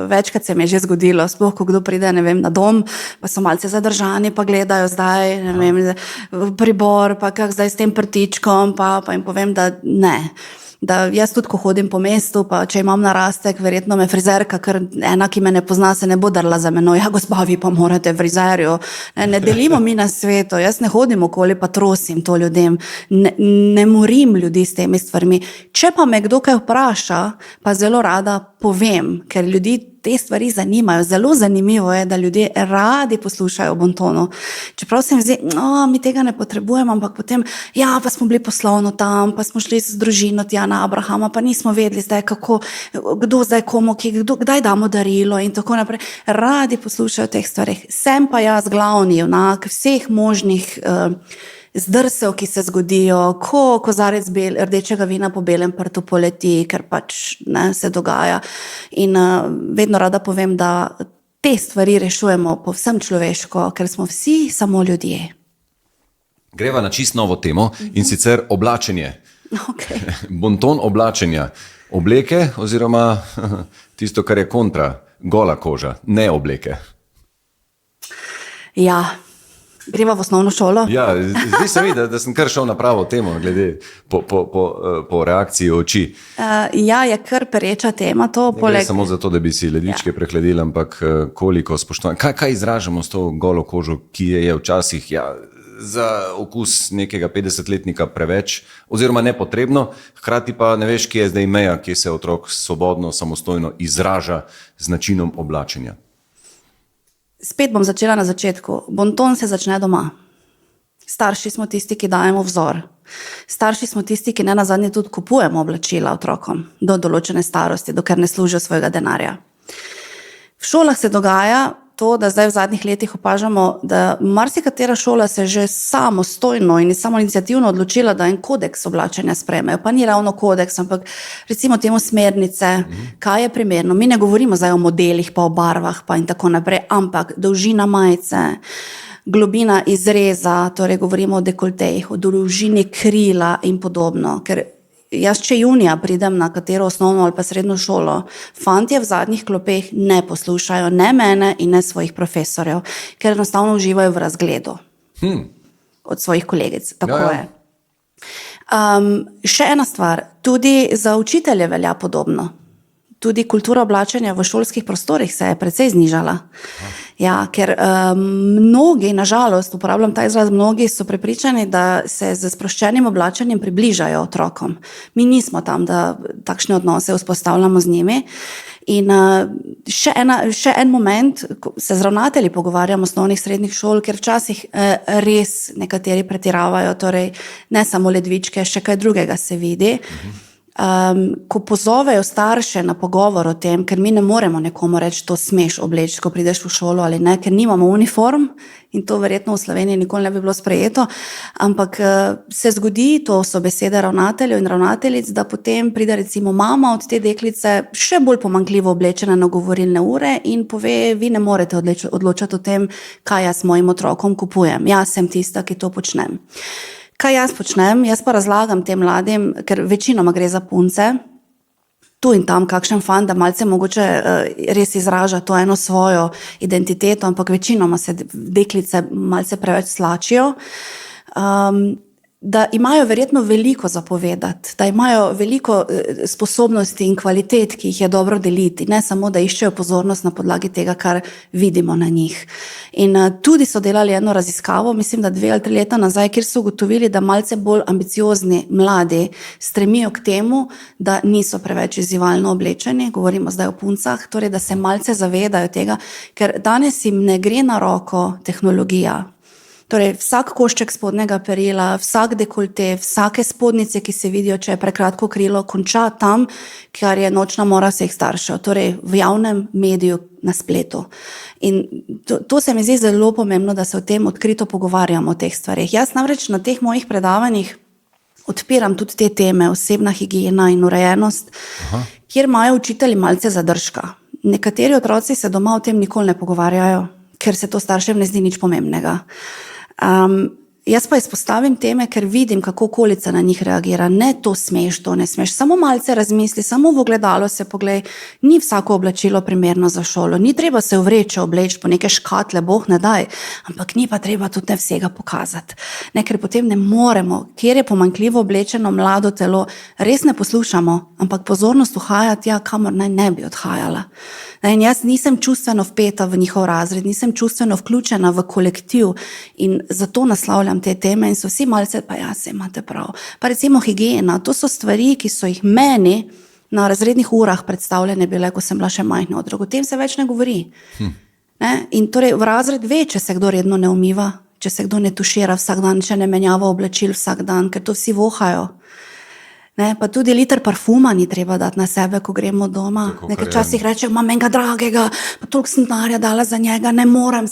večkrat se mi je že zgodilo, sploh ko kdo pride, ne vem, na dom, pa so malce zadržani, pa gledajo zdaj, ne vem, pribor, pa kak zdaj s tem prtičkom, pa jim povem, da ne. Da jaz tudi, ko hodim po mestu, pa če imam narastek, verjetno me frizerka, ker ena, ki me ne pozna, se ne bo drla za menoj. Ja, gospa, vi pa morate frizerju. Ne delimo mi na svetu, jaz ne hodim okoli, pa trosim to ljudem. Ne morim ljudi s temi stvarmi. Če pa me kdo kaj vpraša, pa zelo rada povem, ker ljudi te stvari zanimajo. Zelo zanimivo je, da ljudje radi poslušajo o Bontonu. Čeprav se mi zdi, mi tega ne potrebujemo, ampak potem, ja, pa smo bili poslovno tam, pa smo šli z družino tja na Abrahama, pa nismo vedeli zdaj, kdo zdaj komu, kdaj damo darilo in tako naprej. Radi poslušajo o teh stvarih. Sem pa jaz glavni junak vseh možnih zdrsev, ki se zgodijo, ko kozarec rdečega vina po belem prtu poleti, ker pač ne, se dogaja. In vedno rada povem, da te stvari rešujemo povsem človeško, ker smo vsi samo ljudje. Greva na čist novo temo in sicer oblačenje. Okay. Bonton oblačenja. Obleke oziroma tisto, kar je kontra, gola koža, ne obleke. Ja, greva v osnovno šolo. Ja, zdi se mi, da sem kar šel na pravo temo, glede po reakciji oči. Ja, je kar pereča tema to. Ne gre samo zato, da bi si ledvičke prehladili, ampak koliko spoštovanja. Kaj izražamo s to golo kožo, ki je včasih za okus nekega 50-letnika preveč oziroma nepotrebno, hkrati pa ne veš, kje je zdaj meja, kje se otrok svobodno, samostojno izraža z načinom oblačenja. Spet bom začela na začetku. Bonton se začne doma. Starši smo tisti, ki dajemo vzor. Starši smo tisti, ki ne nazadnje tudi kupujemo oblačila otrokom do določene starosti, dokler ne služijo svojega denarja. V šolah se dogaja to, da zdaj v zadnjih letih opažamo, da marsikatera šola se že samostojno in samoiniciativno odločila, da en kodeks oblačenja sprejmejo. Pa ni ravno kodeks, ampak recimo temu smernice, kaj je primerno. Mi ne govorimo zdaj o modelih, pa o barvah, pa in tako naprej, ampak dolžina majice, globina izreza, torej govorimo o dekoltejih, o dolžini krila in podobno. Ker jaz, če junija pridem na katero osnovno ali pa srednjo šolo, fantje v zadnjih klopeh ne poslušajo ne mene in ne svojih profesorjev, ker enostavno uživajo v razgledu od svojih kolegic. Tako je. Še ena stvar, tudi za učitelje velja podobno. Tudi kultura oblačenja v šolskih prostorih se je precej znižala. Ja, ker mnogi, nažalost, uporabljam ta izraz, mnogi so prepričani, da se z sproščenim oblačenjem približajo otrokom. Mi nismo tam, da takšne odnose vzpostavljamo z njimi. In še en moment, ko se z ravnatelji pogovarjamo osnovnih srednjih šol, ker včasih res nekateri pretiravajo, torej ne samo ledvičke, še kaj drugega se vidi. Ko pozovejo starše na pogovor o tem, ker mi ne moremo nekomu reči, to smeš obleči, ko prideš v šolo ali ne, ker nimamo uniform in to verjetno v Sloveniji nikoli ne bi bilo sprejeto, ampak se zgodi, to so besede ravnateljev in ravnateljic, da potem pride recimo mama od te deklice še bolj pomanjkljivo oblečena na govorilne ure in pove, vi ne morete odločati o tem, kaj jaz mojim otrokom kupujem. Jaz sem tista, ki to počnem. Kaj jaz počnem? Jaz pa razlagam tem mladim, ker večinoma gre za punce, tu in tam kakšen fan, da malce mogoče res izraža to eno svojo identiteto, ampak večinoma se deklice malce preveč slačijo, da imajo verjetno veliko zapovedati, da imajo veliko sposobnosti in kvalitet, ki jih je dobro deliti, ne samo, da iščejo pozornost na podlagi tega, kar vidimo na njih. In tudi so delali eno raziskavo, mislim, da 2 ali 3 leta nazaj, kjer so ugotovili, da malce bolj ambiciozni mladi stremijo k temu, da niso preveč izzivalno oblečeni, govorimo zdaj o puncah, torej da se malce zavedajo tega, ker danes jim ne gre na roko tehnologija. Torej, vsak košček spodnjega perila, vsak dekolte, vsake spodnice, ki se vidijo, če je prekratko krilo, konča tam, kjer je nočna mora vseh staršev, torej v javnem mediju na spletu. In to se mi zdi zelo pomembno, da se o tem odkrito pogovarjamo o teh stvarih. Jaz namreč na teh mojih predavanjih odpiram tudi te teme, osebna higiena in urejenost, kjer imajo učitelji malce zadržka. Nekateri otroci se doma o tem nikoli ne pogovarjajo, ker se to staršem ne zdi nič pomembnega. Jaz pa izpostavim teme, ker vidim, kako okolica na njih reagira. Ne to smeš, to ne smeš. Samo malce razmisli, samo v ogledalo se poglej. Ni vsako oblačilo primerno za šolo. Ni treba se v vreče obleči po neke škatle, boh ne daj. Ampak ni pa treba tudi vsega pokazati. Ne, ker potem ne moremo, kjer je pomanjkljivo oblečeno mlado telo, res ne poslušamo, ampak pozornost uhaja tja, kamor naj ne bi odhajala. In jaz nisem čustveno vpeta v njihov razred, nisem čustveno vključena v kolektiv in zato naslavljam te teme in so vsi malce, pa ja, se imate prav. Pa recimo higiena, to so stvari, ki so jih meni na razrednih urah predstavljene bile, ko sem bila še majhna otrok. O tem se več ne govori. Ne? In torej v razred ve, če se kdo redno ne umiva, če se kdo ne tušira vsak dan, če ne menjava oblačil vsak dan, ker to vsi vohajo. Ne, pa tudi liter parfuma ni treba dati na sebe, ko gremo doma. Nekaj časih rečejo, imam enega dragega, pa toliko sem denarja dala za njega, ne morem.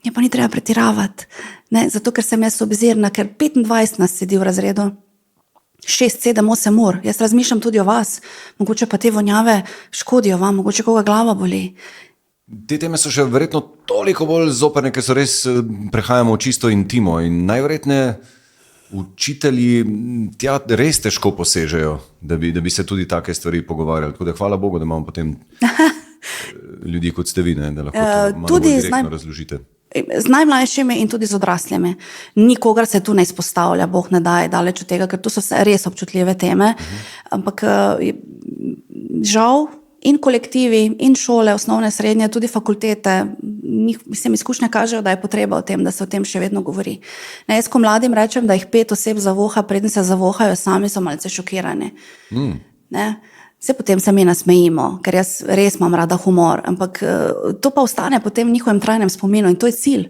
Ja, pa ni treba pretiravati. Ne, zato, ker sem jaz obzirna, ker 25 nas sedi v razredu. 6, 7, 8 ur. Jaz razmišljam tudi o vas. Mogoče pa te vonjave škodijo vam, mogoče koga glava boli. Te teme so še verjetno toliko bolj zoprne, ker so res prehajamo v čisto intimo in najverjetneje učitelji tja res težko posežejo, da bi se tudi take stvari pogovarjali. Tako da hvala Bogu, da imamo potem ljudi kot ste vi, ne, da lahko to malo bolj direktno razložite. Z najmlajšimi in tudi z odraslimi. Nikogar se tu ne izpostavlja, Bog ne daje daleč od tega, ker to so vse res občutljive teme. Ampak žal in kolektivi, in šole, osnovne, srednje, tudi fakultete, mislim, izkušnje kažejo, da je potreba o tem, da se o tem še vedno govori. Ne, jaz, ko mladim rečem, da jih 5 oseb zavoha, preden se zavohajo, sami so malce šokirani. Ne? Vse potem se mi nasmejimo, ker jaz res imam rada humor, ampak to pa ostane potem v njihovem trajnem spominu in to je cilj.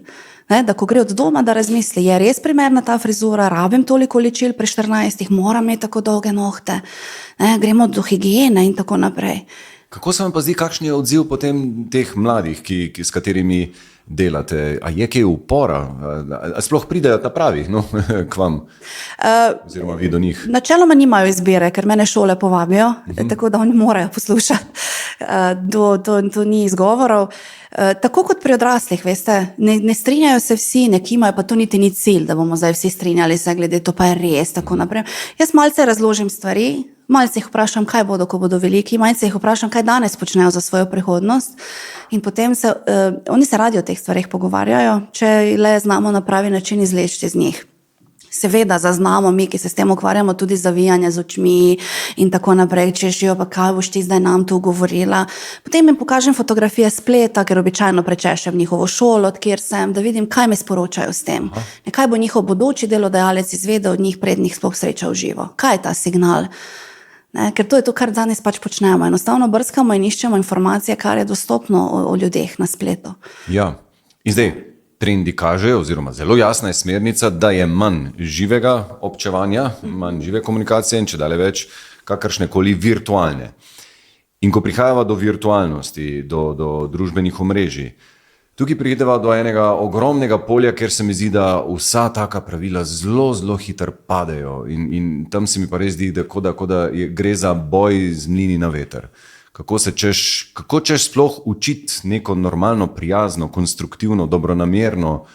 Ne, da ko gre od doma, da razmisli, je res primerna ta frizura, rabim toliko ličil pri 14, moram imeti tako dolge nohte, ne, gremo do higiene in tako naprej. Kako se vam pa zdi, kakšen je odziv potem teh mladih, s katerimi delate? A je kaj upora? A sploh pridejo ta pravi k vam? Oziroma vi do njih? Načeloma nimajo izbire, ker mene šole povabijo, tako da oni morajo poslušati. To ni izgovorov. Tako kot pri odraslih, veste, ne strinjajo se vsi, ne kimajo, pa to niti ni cilj, da bomo zdaj vsi strinjali se glede, to pa je res, tako naprej. Jaz malce razložim stvari, malce jih vprašam, kaj bodo, ko bodo veliki, malce jih vprašam, kaj danes počnejo za svojo prihodnost in potem oni se radi o teh stvarih pogovarjajo, če le znamo na pravi način izvleči iz njih. Seveda zaznamo mi, ki se s tem ukvarjamo, tudi zavijanje z očmi in tako naprej, če žijo, pa kaj boš ti zdaj nam tu govorila. Potem jim pokažem fotografije spleta, ker običajno prečešem njihovo šolo, od kjer sem, da vidim, kaj me sporočajo s tem. Kaj bo njihov bodoči delodajalec izvedel od njih, prednjih sploh srečal živo. Kaj je ta signal? Ne, ker to je to, kar danes pač počnemo. Enostavno brskamo in iščemo informacije, kar je dostopno o ljudeh na spletu. Ja, in zdaj trendi kažejo, oziroma zelo jasna je smernica, da je manj živega občevanja, manj žive komunikacije in čedalje več kakršnekoli virtualne. In ko prihajava do virtualnosti, do družbenih omrežij, tukaj prideva do enega ogromnega polja, kjer se mi zdi, da vsa taka pravila zelo, zelo hitro padejo in tam se mi pa res zdi, da gre za boj z mlini na veter. Kako češ sploh učiti neko normalno, prijazno, konstruktivno, dobronamerno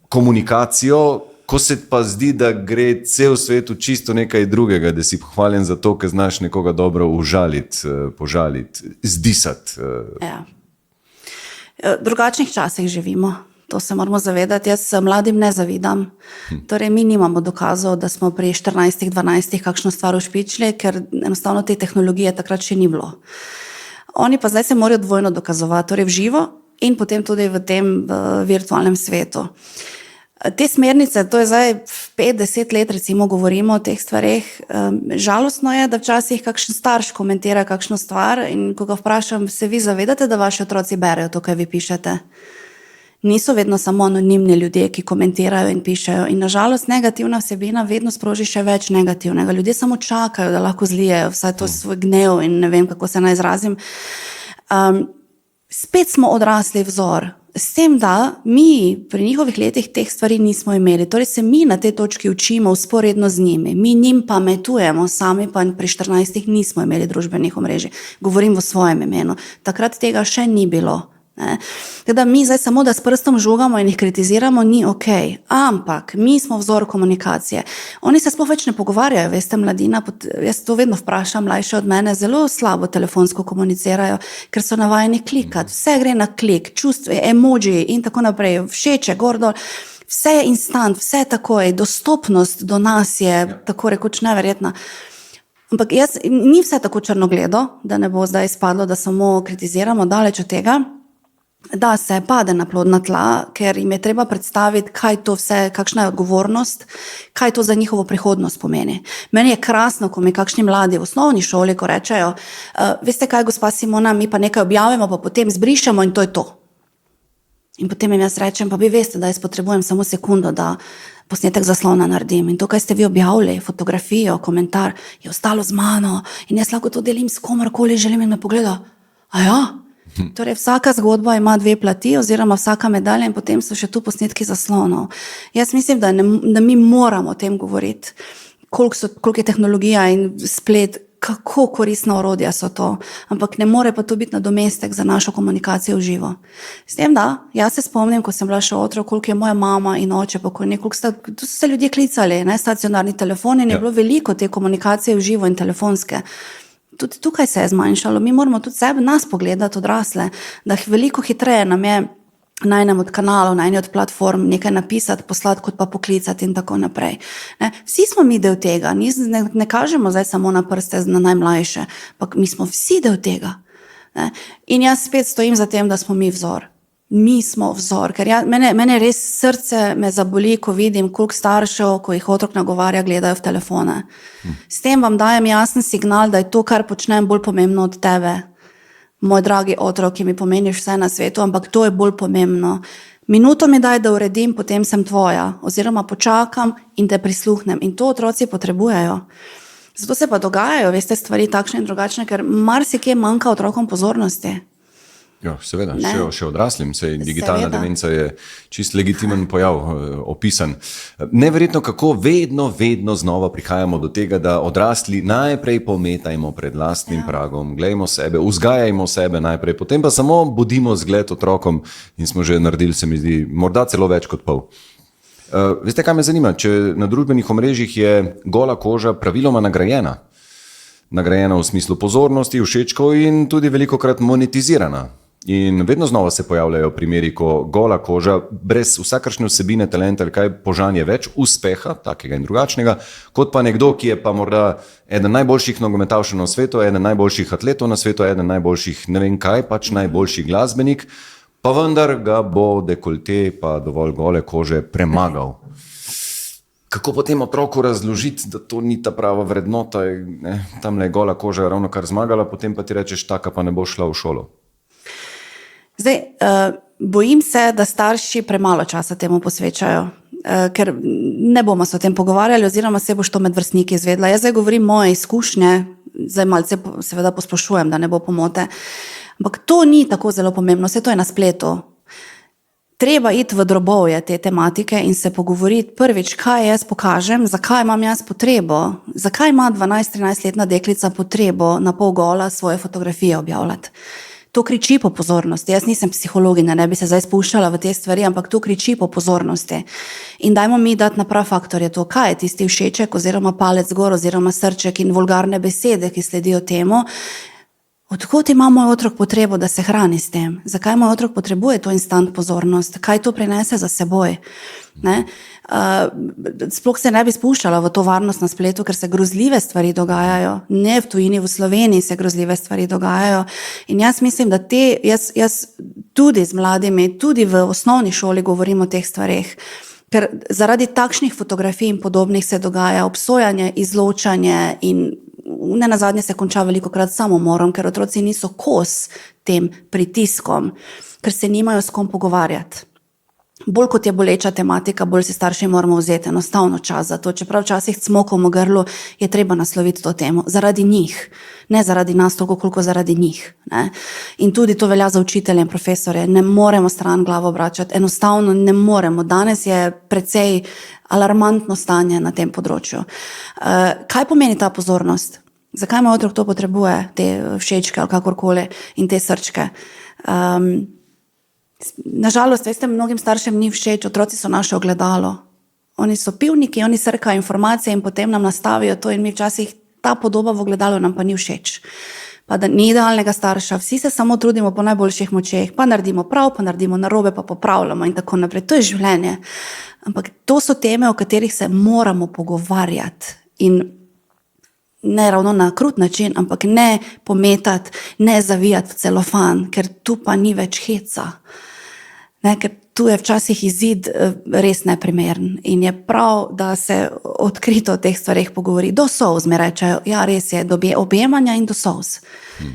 komunikacijo, ko se pa zdi, da gre cel svet v čisto nekaj drugega, da si pohvaljen za to, ker znaš nekoga dobro užaliti, požaliti, zdisati. Ja. V drugačnih časih živimo. To se moramo zavedati. Jaz mladim ne zavidam. Torej, mi nimamo dokazov, da smo pri 14, 12 kakšno stvar ušpičili, ker enostavno te tehnologije takrat še ni bilo. Oni pa zdaj se morajo dvojno dokazovati, torej v živo in potem tudi v tem virtualnem svetu. Te smernice, to je zdaj 5-10 let recimo govorimo o teh stvareh. Žalostno je, da včasih kakšen starš komentira kakšno stvar in ko ga vprašam, se vi zavedate, da vaši otroci berejo to, kaj vi pišete? Niso vedno samo anonimni ljudje, ki komentirajo in pišejo. In nažalost negativna vsebina vedno sproži še več negativnega. Ljudje samo čakajo, da lahko zlijejo vsaj to svoj gnev in ne vem, kako se naj izrazim. Spet smo odrasli vzor. S tem, da mi pri njihovih letih teh stvari nismo imeli. Torej se mi na tej točki učimo vzporedno z njimi. Mi njim pametujemo, sami pa pri 14 nismo imeli družbenih omrežij. Govorim v svojem imenu. Takrat tega še ni bilo. Teda mi zdaj samo, da s prstom žugamo in jih kritiziramo, ni okej. Ampak mi smo vzor komunikacije. Oni se sploh več ne pogovarjajo, veste, mladina, jaz to vedno vprašam, mlajše od mene, zelo slabo telefonsko komunicirajo, ker so navajeni klikati. Vse gre na klik, čustve, emoji in tako naprej, všeče, gordo. Vse je instant, vse je takoj, dostopnost do nas je tako rekoč neverjetna. Ampak ni vse tako črnogledo, da ne bo zdaj izpadlo, da samo kritiziramo, daleč od tega. Da se pade na plodna tla, ker jim je treba predstaviti, kaj to vse, kakšna je odgovornost, kaj to za njihovo prihodnost pomeni. Meni je krasno, ko mi kakšni mladi v osnovni šoli, ko rečejo, veste kaj, gospa Simona, mi pa nekaj objavimo, pa potem zbrišemo in to je to. In potem jim jaz rečem, pa vi veste, da jaz potrebujem samo sekundo, da posnetek zaslona naredim. In to, kaj ste vi objavili, fotografijo, komentar, je ostalo z mano in jaz lahko to delim s komorkoli želim in me pogleda. A ja? Torej, vsaka zgodba ima dve plati oziroma vsaka medalja in potem so še tu posnetki zaslonov. Jaz mislim, da mi moramo o tem govoriti, koliko je tehnologija in splet, kako koristna orodja so to, ampak ne more pa to biti nadomestek za našo komunikacijo v živo. S tem, da, jaz se spomnim, ko sem bila še otrok, koliko je moja mama in oče pokojni, tu so se ljudje klicali, stacionarni telefon in je bilo veliko te komunikacije v živo in telefonske. Tudi tukaj se je zmanjšalo, mi moramo tudi nas pogledati odrasle, da veliko hitreje nam je na enem od kanalov, na eni od platform nekaj napisati, poslati, kot pa poklicati in tako naprej. Vsi smo mi del tega, ne kažemo zdaj samo na prste na najmlajše, ampak mi smo vsi del tega. In jaz spet stojim za tem, da smo mi vzor. Mi smo vzor, ker mene res srce me zaboli, ko vidim, koliko staršev, ko jih otrok nagovarja, gledajo v telefone. S tem vam dajem jasen signal, da je to, kar počnem, bolj pomembno od tebe. Moj dragi otrok, ki mi pomeniš vse na svetu, ampak to je bolj pomembno. Minuto mi daj, da uredim, potem sem tvoja, oziroma počakam in te prisluhnem. In to otroci potrebujejo. Zato se pa dogajajo, veste, stvari takšne in drugačne, ker marsikje manjka otrokom pozornosti. Ja, seveda, še odraslim, digitalna demenca je čist legitimen pojav opisan. Neverjetno, kako vedno znova prihajamo do tega, da odrasli najprej pometajmo pred lastnim pragom, glejmo sebe, vzgajajmo sebe najprej, potem pa samo bodimo zgled otrokom in smo že naredili, se mi zdi, morda celo več kot pol. Veste, kaj me zanima? Če na družbenih omrežjih je gola koža praviloma nagrajena v smislu pozornosti, všečkov in tudi velikokrat monetizirana. In vedno znova se pojavljajo primeri, ko gola koža brez vsakršne vsebine, talenta ali kaj požanje več uspeha, takega in drugačnega, kot pa nekdo, ki je pa morda eden najboljših nogometašev na svetu, eden najboljših atletov na svetu, eden najboljših ne vem kaj, pač najboljši glasbenik, pa vendar ga bo dekolte pa dovolj gole kože premagal. Kako potem otroku razložiti, da to ni ta prava vrednota, tamle je gola koža ravno kar zmagala, potem pa ti rečeš, taka pa ne bo šla v šolo. Zdaj, bojim se, da starši premalo časa temu posvečajo, ker ne bomo se o tem pogovarjali oziroma se boš to med vrstniki izvedla. Jaz zdaj govorim moje izkušnje, zdaj malce seveda posplošujem, da ne bo pomote, ampak to ni tako zelo pomembno, vse to je na spletu. Treba iti v drobovje te tematike in se pogovoriti prvič, kaj jaz pokažem, zakaj imam jaz potrebo, zakaj ima 12-13-letna deklica potrebo na pol gola svoje fotografije objavljati. To kriči po pozornosti. Jaz nisem psihologinja, ne bi se zdaj spuščala v te stvari, ampak to kriči po pozornosti. In dajmo mi dati na prav faktor je to, kaj je tisti všeček oziroma palec gor oziroma srček in vulgarne besede, ki sledijo temu. Odkot ima moj otrok potrebo, da se hrani s tem? Zakaj moj otrok potrebuje to instant pozornost? Kaj to prinese za seboj? Sploh se ne bi spuščala v to varnost na spletu, ker se grozljive stvari dogajajo. Ne v tujini, v Sloveniji se grozljive stvari dogajajo. In jaz mislim, da jaz tudi z mladimi, tudi v osnovni šoli govorim o teh stvareh. Ker zaradi takšnih fotografij in podobnih se dogaja obsojanje, izločanje in nenazadnje se konča velikokrat samomorom, ker otroci niso kos tem pritiskom, ker se nimajo s kom pogovarjati. Bolj kot je boleča tematika, bolj si starši moramo vzeti enostavno čas za to. Čeprav včasih cmokom v grlu je treba nasloviti to temo. Zaradi njih. Ne zaradi nas toliko, koliko zaradi njih. In tudi to velja za učitelje in profesore. Ne moremo stran glavo obračati. Enostavno ne moremo. Danes je precej alarmantno stanje na tem področju. Kaj pomeni ta pozornost? Zakaj moj otrok to potrebuje? Te všečke ali kakorkoli in te srčke. Nažalost, veste, mnogim staršem ni všeč, otroci so naše ogledalo. Oni so pivniki, oni srkajo informacije in potem nam nastavijo to in mi včasih ta podoba v ogledalu nam pa ni všeč. Pa da ni idealnega starša, vsi se samo trudimo po najboljših močeh, pa naredimo prav, pa naredimo narobe, pa popravljamo in tako naprej. To je življenje. Ampak to so teme, o katerih se moramo pogovarjati in ne ravno na krut način, ampak ne pometati, ne zavijati v celofan, ker tu pa ni več heca. Ker tu je včasih izid res neprimeren in je prav, da se odkrito o teh stvareh pogovori. Do solz me rečejo, ja res je, do objemanja in do solz.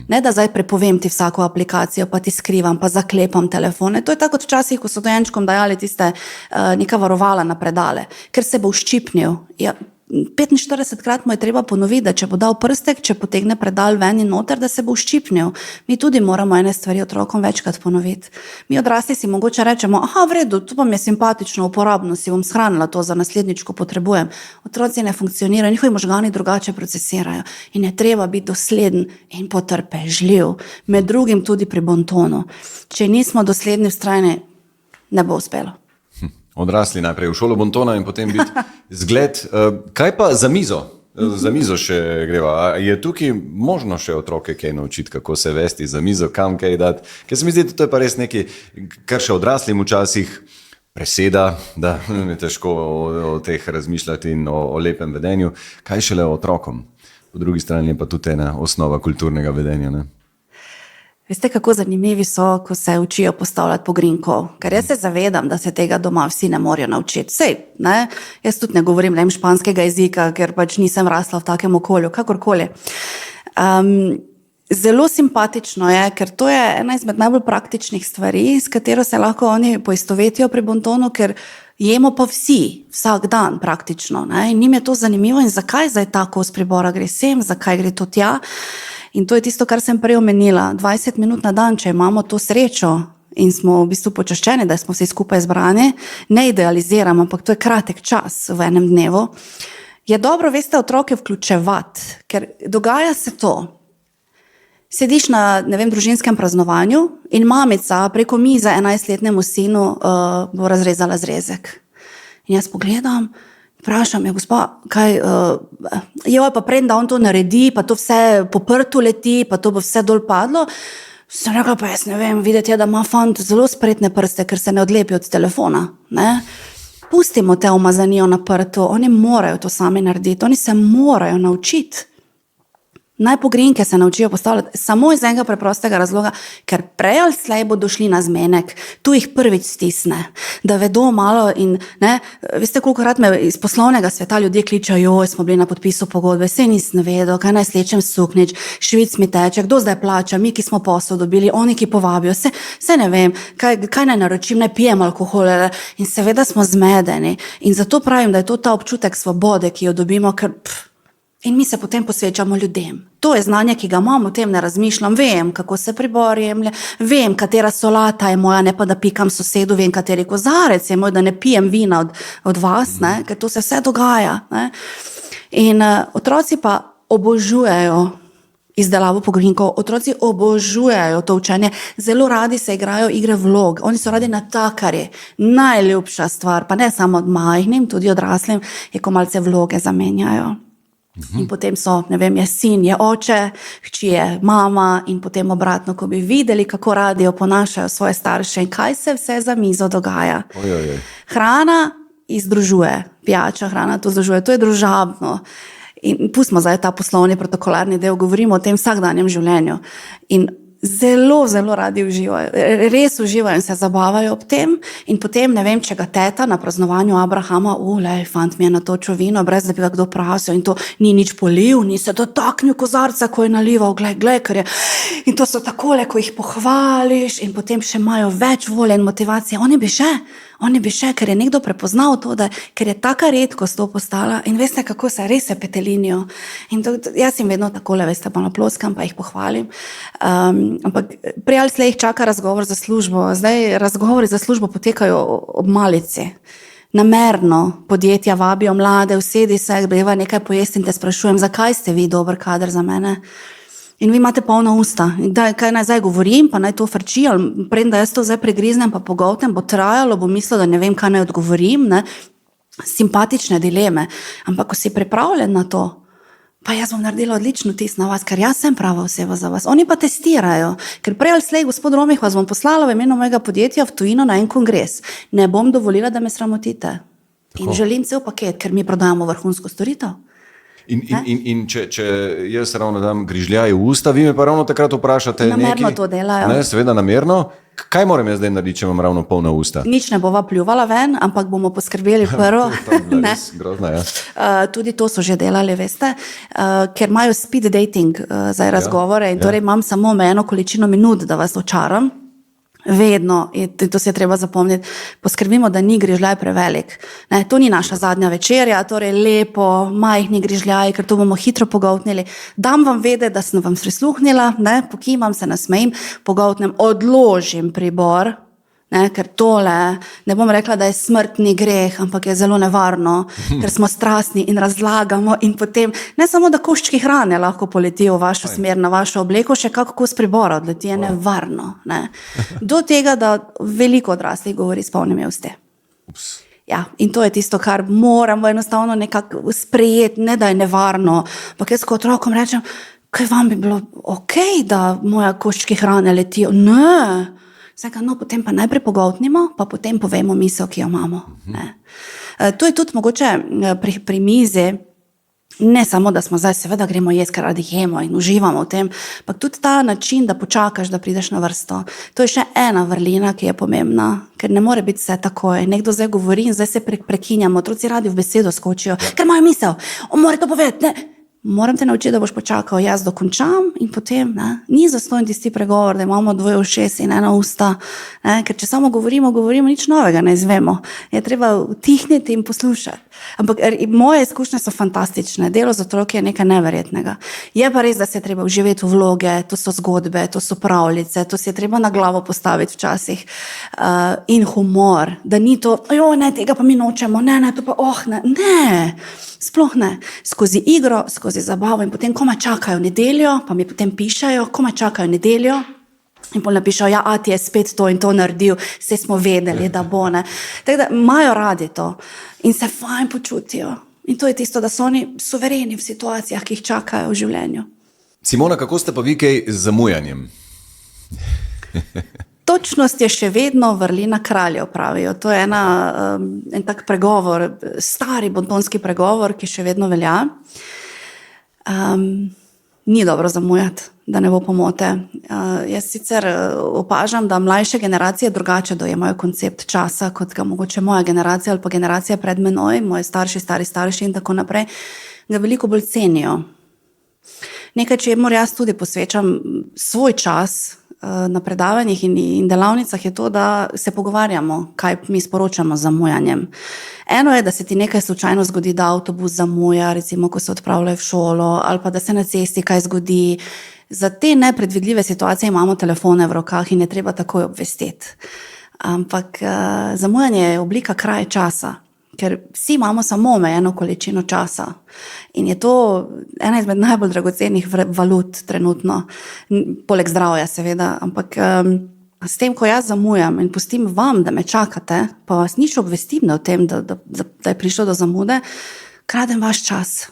Ne da zdaj prepovem ti vsako aplikacijo, pa ti skrivam, pa zaklepam telefone. To je tako kot včasih, ko so dojenčkom dajali tiste neka varovala na predale, ker se bo ščipnil. Ja, 45krat mu je treba ponoviti, da če bo dal prstek, če potegne predal ven in noter, da se bo uščipnil. Mi tudi moramo ene stvari otrokom večkrat ponoviti. Mi odrasli si mogoče rečemo, aha, v redu, to pa mi je simpatično, uporabno, si bom shranila to za naslednjič, ko potrebujem. Otroci ne funkcionirajo, njihovi možgani drugače procesirajo in je treba biti dosleden in potrpežljiv. Med drugim tudi pri bontonu. Če nismo dosledni, vztrajni, ne bo uspelo. Odrasli najprej v šolo bontona in potem biti zgled. Kaj pa za mizo? Za mizo še greva. A je tukaj možno še otroke kaj naučiti, kako se vesti za mizo, kam kaj dati? Ker se mi zdi, da to je pa res nekaj, kar še odraslim včasih preseda, da je težko o teh razmišljati in o lepem vedenju. Kaj šele otrokom? Po drugi strani je pa tudi ena osnova kulturnega vedenja, ne? Veste, kako zanimivi so, ko se učijo postavljati pogrinjkov? Ker jaz se zavedam, da se tega doma vsi ne morejo naučiti. Sej, ne? Jaz tudi ne govorim španskega jezika, ker pač nisem rasla v takem okolju, kakorkoli. Zelo simpatično je, ker to je ena izmed najbolj praktičnih stvari, s katero se lahko oni poistovetijo pri bontonu, ker jemo pa vsi, vsak dan praktično. Ne? In njim je to zanimivo in zakaj zdaj ta kos pribora gre sem, zakaj gre to tja. In to je tisto, kar sem prej omenila. 20 minut na dan, če imamo to srečo in smo v bistvu počaščeni, da smo vsi skupaj zbrani, ne idealiziram, ampak to je kratek čas v enem dnevu, je dobro, veste, otroke vključevati, ker dogaja se to. Sediš na, ne vem, družinskem praznovanju in mamica preko mize 11-letnemu sinu bo razrezala zrezek. In jaz pogledam, vprašam je, gospa, kaj, pa preden da on to naredi, pa to vse po prtu leti, pa to bo vse dol padlo. Sem rekla, pa jaz ne vem, videti je, da ima fant zelo spretne prste, ker se ne odlepi od telefona. Ne? Pustimo te umazanijo na prtu, oni morajo to sami narediti, oni se morajo naučiti. Naj pogrinjke se naučijo postavljati samo iz enega preprostega razloga, ker prej ali slej bodo šli na zmenek, tu jih prvič stisne, da vedo malo in, ne, veste, kolikokrat me iz poslovnega sveta ljudje kličajo, smo bili na podpisu pogodbe, saj nisem vedel, kaj naj slečem suknič, švic mi teče, kdo zdaj plača, mi, ki smo posel dobili, oni, ki povabijo, se ne vem, kaj naj naročim, naj pijem alkohol, in seveda smo zmedeni. In zato pravim, da je to ta občutek svobode, ki jo dobimo, ker in mi se potem posvečamo ljudem. To je znanje, ki ga imam, o tem ne razmišljam, vem, kako se pribor jemlje, vem, katera solata je moja, ne pa da pikam sosedu, vem, kateri kozarec je moj, da ne pijem vina od vas, ne, ker to se vse dogaja. Ne. In otroci pa obožujejo izdelavo pogrinjkov, otroci obožujejo to učenje, zelo radi se igrajo igre vlog, oni so radi natakarji, najljubša stvar, pa ne samo od majhnim, tudi odraslim, je, ko malce vloge zamenjajo. In potem so, ne vem, je sin, je oče, hči je mama in potem obratno, ko bi videli, kako radi oponašajo svoje starše in kaj se vse za mizo dogaja. Hrana združuje, pijača hrana to združuje, to je družabno. In pustimo zdaj ta poslovni protokolarni del, govorimo o tem vsakdanjem življenju. In zelo, zelo radi uživajo, res uživajo in se zabavajo ob tem in potem, ne vem, če ga teta na praznovanju Abrahama, lej, fant mi je natočil vino, brez da bi ga kdo prasil in to ni nič polil, ni se dotaknil kozarca, ko je nalival, glej, ker je, in to so takole, ko jih pohvališ in potem še imajo več volje in motivacije, oni bi še, ker je nekdo prepoznal to, ker je taka redkost to postala in veste, kako se res se petelinijo. In jaz jim vedno takole, veste, pa naploskam, pa jih pohvalim. Ampak prej ali slej jih čaka razgovor za službo. Zdaj razgovori za službo potekajo ob malici. Namerno podjetja vabijo mlade, usedi se, greva nekaj pojesti in te sprašujem, zakaj ste vi dober kader za mene? In vi imate polna usta. Kaj naj zdaj govorim, pa naj to frči, ali preden da jaz to zdaj pregriznem, pa pogoltnem, bo trajalo, bo mislil, da ne vem, kaj naj odgovorim, ne? Simpatične dileme. Ampak ko si pripravljen na to, pa jaz bom naredila odlično tis na vas, ker jaz sem prava oseba za vas. Oni pa testirajo, ker prej ali slej, gospod Romih, vas bom poslala v imenu mojega podjetja v tujino na en kongres. Ne bom dovolila, da me sramotite. Tako. In želim cel paket, ker mi prodajamo vrhunsko storitev. In če jaz ravno dam grižljaj v usta, vi me pa ravno takrat vprašate namerno to delajo. Ne, seveda namerno. Kaj moram jaz zdaj narediti, če imam ravno polna usta? Nič ne bova pljuvala ven, ampak bomo poskrbeli prvo. Grozna, ja. Tudi to so že delali, veste, ker imajo speed dating za razgovore in torej imam samo omejeno količino minut, da vas očaram. Vedno, to se je treba zapomniti, poskrbimo, da ni grižljaj prevelik. Ne, to ni naša zadnja večerja, torej lepo, majhni grižljaj, ker to bomo hitro pogoltnili. Dam vam vedeti, da sem vam prisluhnila, ne, pokimam se, nasmejim, pogoltnem, odložim pribor, ne, ker tole, ne bom rekla, da je smrtni greh, ampak je zelo nevarno, ker smo strastni in razlagamo in potem, ne samo, da koščki hrane lahko poletijo v vašo smer, na vašo obleko, še kako kos pribora odleti, je nevarno. Ne. Do tega, da veliko odraslih govori s polnimi usti. Ja, in to je tisto, kar moramo enostavno nekako sprejeti, ne da je nevarno, ampak jaz kot otrokom rečem, kaj vam bi bilo okej, da moja koščki hrane letijo? Ne. Vsega, no, potem pa najprej pogoltnimo, pa potem povemo misel, ki jo imamo. Ne. To je tudi mogoče pri mizi, ne samo, da smo zdaj seveda gremo jesti, ker radi jemo in uživamo v tem, ampak tudi ta način, da počakaš, da prideš na vrsto. To je še ena vrlina, ki je pomembna, ker ne more biti vse takoj. Nekdo zdaj govori in zdaj se prekinjamo, otroci radi v besedo skočijo, ker imajo misel, mora to povedati, ne. Moram te naučiti, da boš počakal, jaz dokončam in potem, ne, ni zastonj tisti pregovor, da imamo dvoje ušes in ena usta, ne, ker če samo govorimo, nič novega ne izvemo. Je treba utihniti in poslušati. Ampak moje izkušnje so fantastične, delo z otroki je nekaj neverjetnega. Je pa res, da se je treba vživeti v vloge, to so zgodbe, to so pravljice, to se je treba na glavo postaviti včasih. In humor, da ni to, ne, tega pa mi nočemo, ne, to pa, ne. Sploh ne. Skozi igro, skozi zabavo in potem komaj čakajo nedeljo, pa mi potem pišajo, komaj čakajo nedeljo in potem napišajo, ja, ati je spet to in to naredil, vse smo vedeli, da bo, ne. Tako da imajo radi to in se fajn počutijo. In to je tisto, da so oni suvereni v situacijah, ki jih čakajo v življenju. Simona, kako ste pa vi kaj z zamujanjem? Točnost je še vedno vrlina kraljev, pravijo. To je en tak pregovor, stari bontonski pregovor, ki še vedno velja. Ni dobro zamujati, da ne bo pomote. Jaz sicer opažam, da mlajše generacije drugače dojemajo koncept časa, kot ga mogoče moja generacija ali pa generacija pred menoj, moji starši in tako naprej, ga veliko bolj cenijo. Nekaj, čemur jaz tudi posvečam svoj čas, na predavanjih in delavnicah je to, da se pogovarjamo, kaj mi sporočamo z zamujanjem. Eno je, da se ti nekaj slučajno zgodi, da avtobus zamuja, recimo, ko se odpravljajo v šolo, ali pa da se na cesti kaj zgodi. Za te nepredvidljive situacije imamo telefone v rokah in je treba takoj obvestiti. Ampak zamujanje je oblika kraje časa, ker vsi imamo samo omejeno količino časa. In je to ena izmed najbolj dragocenih valut trenutno, poleg zdravja seveda, ampak s tem, ko jaz zamujam in pustim vam, da me čakate, pa vas nič obvestim o tem, da je prišlo do zamude, kradem vaš čas.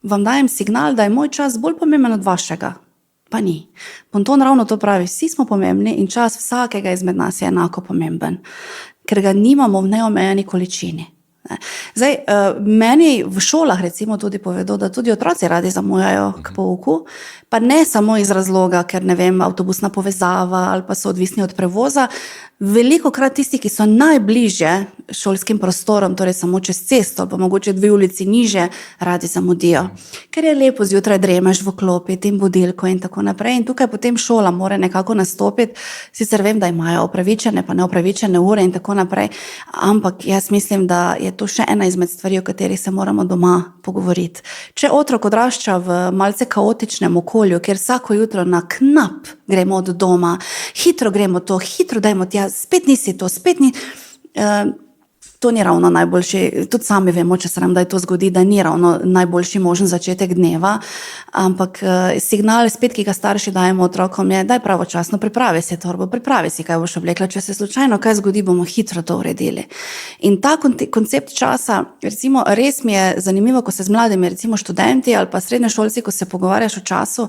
Vam dajem signal, da je moj čas bolj pomemben od vašega. Pa ni. Bonton ravno to pravi, vsi smo pomembni in čas vsakega izmed nas je enako pomemben, ker ga nimamo v neomejeni količini. Zdaj, meni v šolah recimo tudi povedo, da tudi otroci radi zamujajo k pouku, pa ne samo iz razloga, ker ne vem, avtobusna povezava ali pa so odvisni od prevoza. Velikokrat tisti, ki so najbližje šolskim prostorom, torej samo čez cesto, pa mogoče 2 ulici niže, radi zamudijo. Ker je lepo zjutraj dremeš v klopi, tem budilko in tako naprej. In tukaj potem šola mora nekako nastopiti. Sicer vem, da imajo opravičene pa neopravičene ure in tako naprej, ampak jaz mislim, da je to še ena izmed stvari, o katerih se moramo doma pogovoriti. Če otrok odrašča v malce kaotičnem okolju, kjer vsako jutro na knap gremo od doma, hitro gremo to, hitro dajmo tja, spet nisi to, spet ni... To ni ravno najboljši, tudi sami vemo, če se nam da je to zgodi, da ni ravno najboljši možen začetek dneva, ampak signal spet, ki ga starši dajemo otrokom je, daj pravočasno, pripravi si torbo, pripravi si, kaj boš oblekla, če se slučajno kaj zgodi, bomo hitro to uredili. In ta koncept časa, recimo, res mi je zanimivo, ko se z mladimi, recimo študenti ali pa srednješolci, ko se pogovarjaš o času,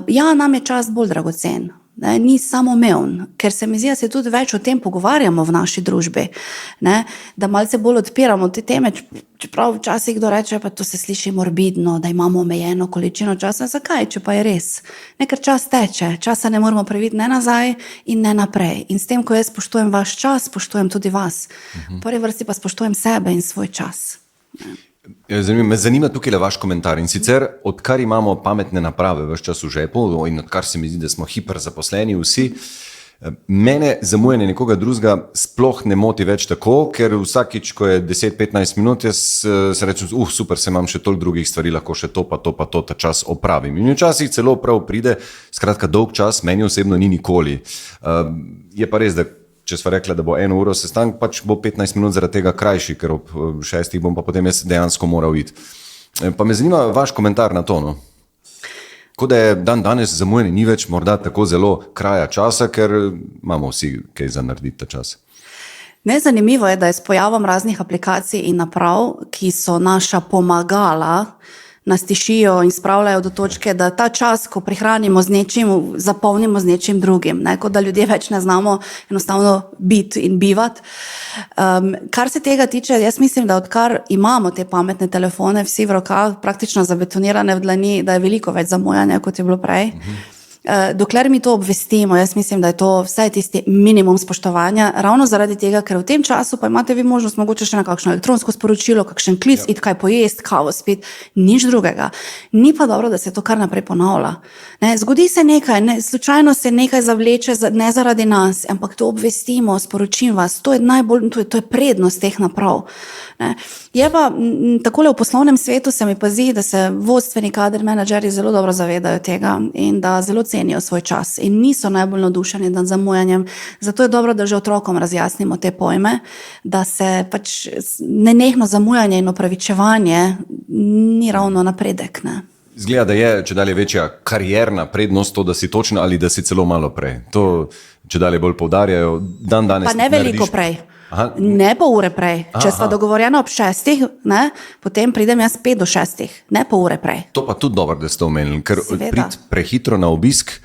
ja, nam je čas bolj dragocen. Ne, ni samoumevn, ker se mi zdi, da se tudi več o tem pogovarjamo v naši družbi, ne, da malce bolj odpiramo te teme, čeprav včasih kdo reče, pa to se sliši morbidno, da imamo omejeno količino časa. Zakaj, če pa je res? Ne, ker čas teče, časa ne moramo previti ne nazaj in ne naprej. In s tem, ko jaz spoštujem vaš čas, spoštujem tudi vas. V prvi vrsti pa spoštujem sebe in svoj čas. Ne. Me zanima tukaj vaš komentar in sicer, odkar imamo pametne naprave ves čas v žepu in odkar se mi zdi, da smo hiperzaposleni vsi, Mene zamujanje nekoga drugega sploh ne moti več tako, ker vsakič, ko je 10-15 minut, jaz se rečem, super, se imam še toliko drugih stvari, lahko še to pa to pa to ta čas opravim. In včasih celo prav pride, skratka dolg čas, meni osebno ni nikoli. Je pa res, da če sva rekla, da bo 1 uro sestanek, pač bo 15 minut zaradi tega krajši, ker ob 6 bom pa potem jaz dejansko moral iti. Pa me zanima vaš komentar na to, no? Kot da je danes zamujanje ni več morda tako zelo kraja časa, ker imamo vsi kaj za narediti ta čas. Zanimivo je, da je s pojavom raznih aplikacij in naprav, ki so naša pomagala, nas tišijo in spravljajo do točke, da ta čas, ko prihranimo z nečim, zapolnimo z nečim drugim, ne? Kot da ljudje več ne znamo enostavno biti in bivati. Kar se tega tiče, jaz mislim, da odkar imamo te pametne telefone, vsi v rokah, praktično zabetonirane v dlani, da je veliko več zamujanja, kot je bilo prej. Dokler mi to obvestimo, jaz mislim, da je to vsaj tisti minimum spoštovanja, ravno zaradi tega, ker v tem času pa imate vi možnost mogoče še na kakšno elektronsko sporočilo, kakšen klic, iti kaj pojesti, kavo spiti, nič drugega. Ni pa dobro, da se to kar naprej ponavlja. Ne, zgodi se nekaj, slučajno se nekaj zavleče, ne zaradi nas, ampak to obvestimo, sporočim vas, to je prednost teh naprav. Ne. Je pa takole v poslovnem svetu se mi pa zdi, da se vodstveni kader, menedžerji zelo dobro zavedajo tega in da zelo cenijo svoj čas in niso najbolj navdušeni nad zamujanjem. Zato je dobro, da že otrokom razjasnimo te pojme, da se pač nenehno zamujanje in opravičevanje ni ravno napredek. Ne. Zgleda, da je čedalje večja karierna prednost to, da si točno ali da si celo malo prej. To čedalje bolj poudarjajo. Danes pa ne veliko prej. Aha. Ne pol ure prej. Če sva dogovorjena ob 6, ne, potem pridem jaz 5 do 6, ne pol ure prej. To pa tudi dobro, da ste omenili, ker prid prehitro na obisk.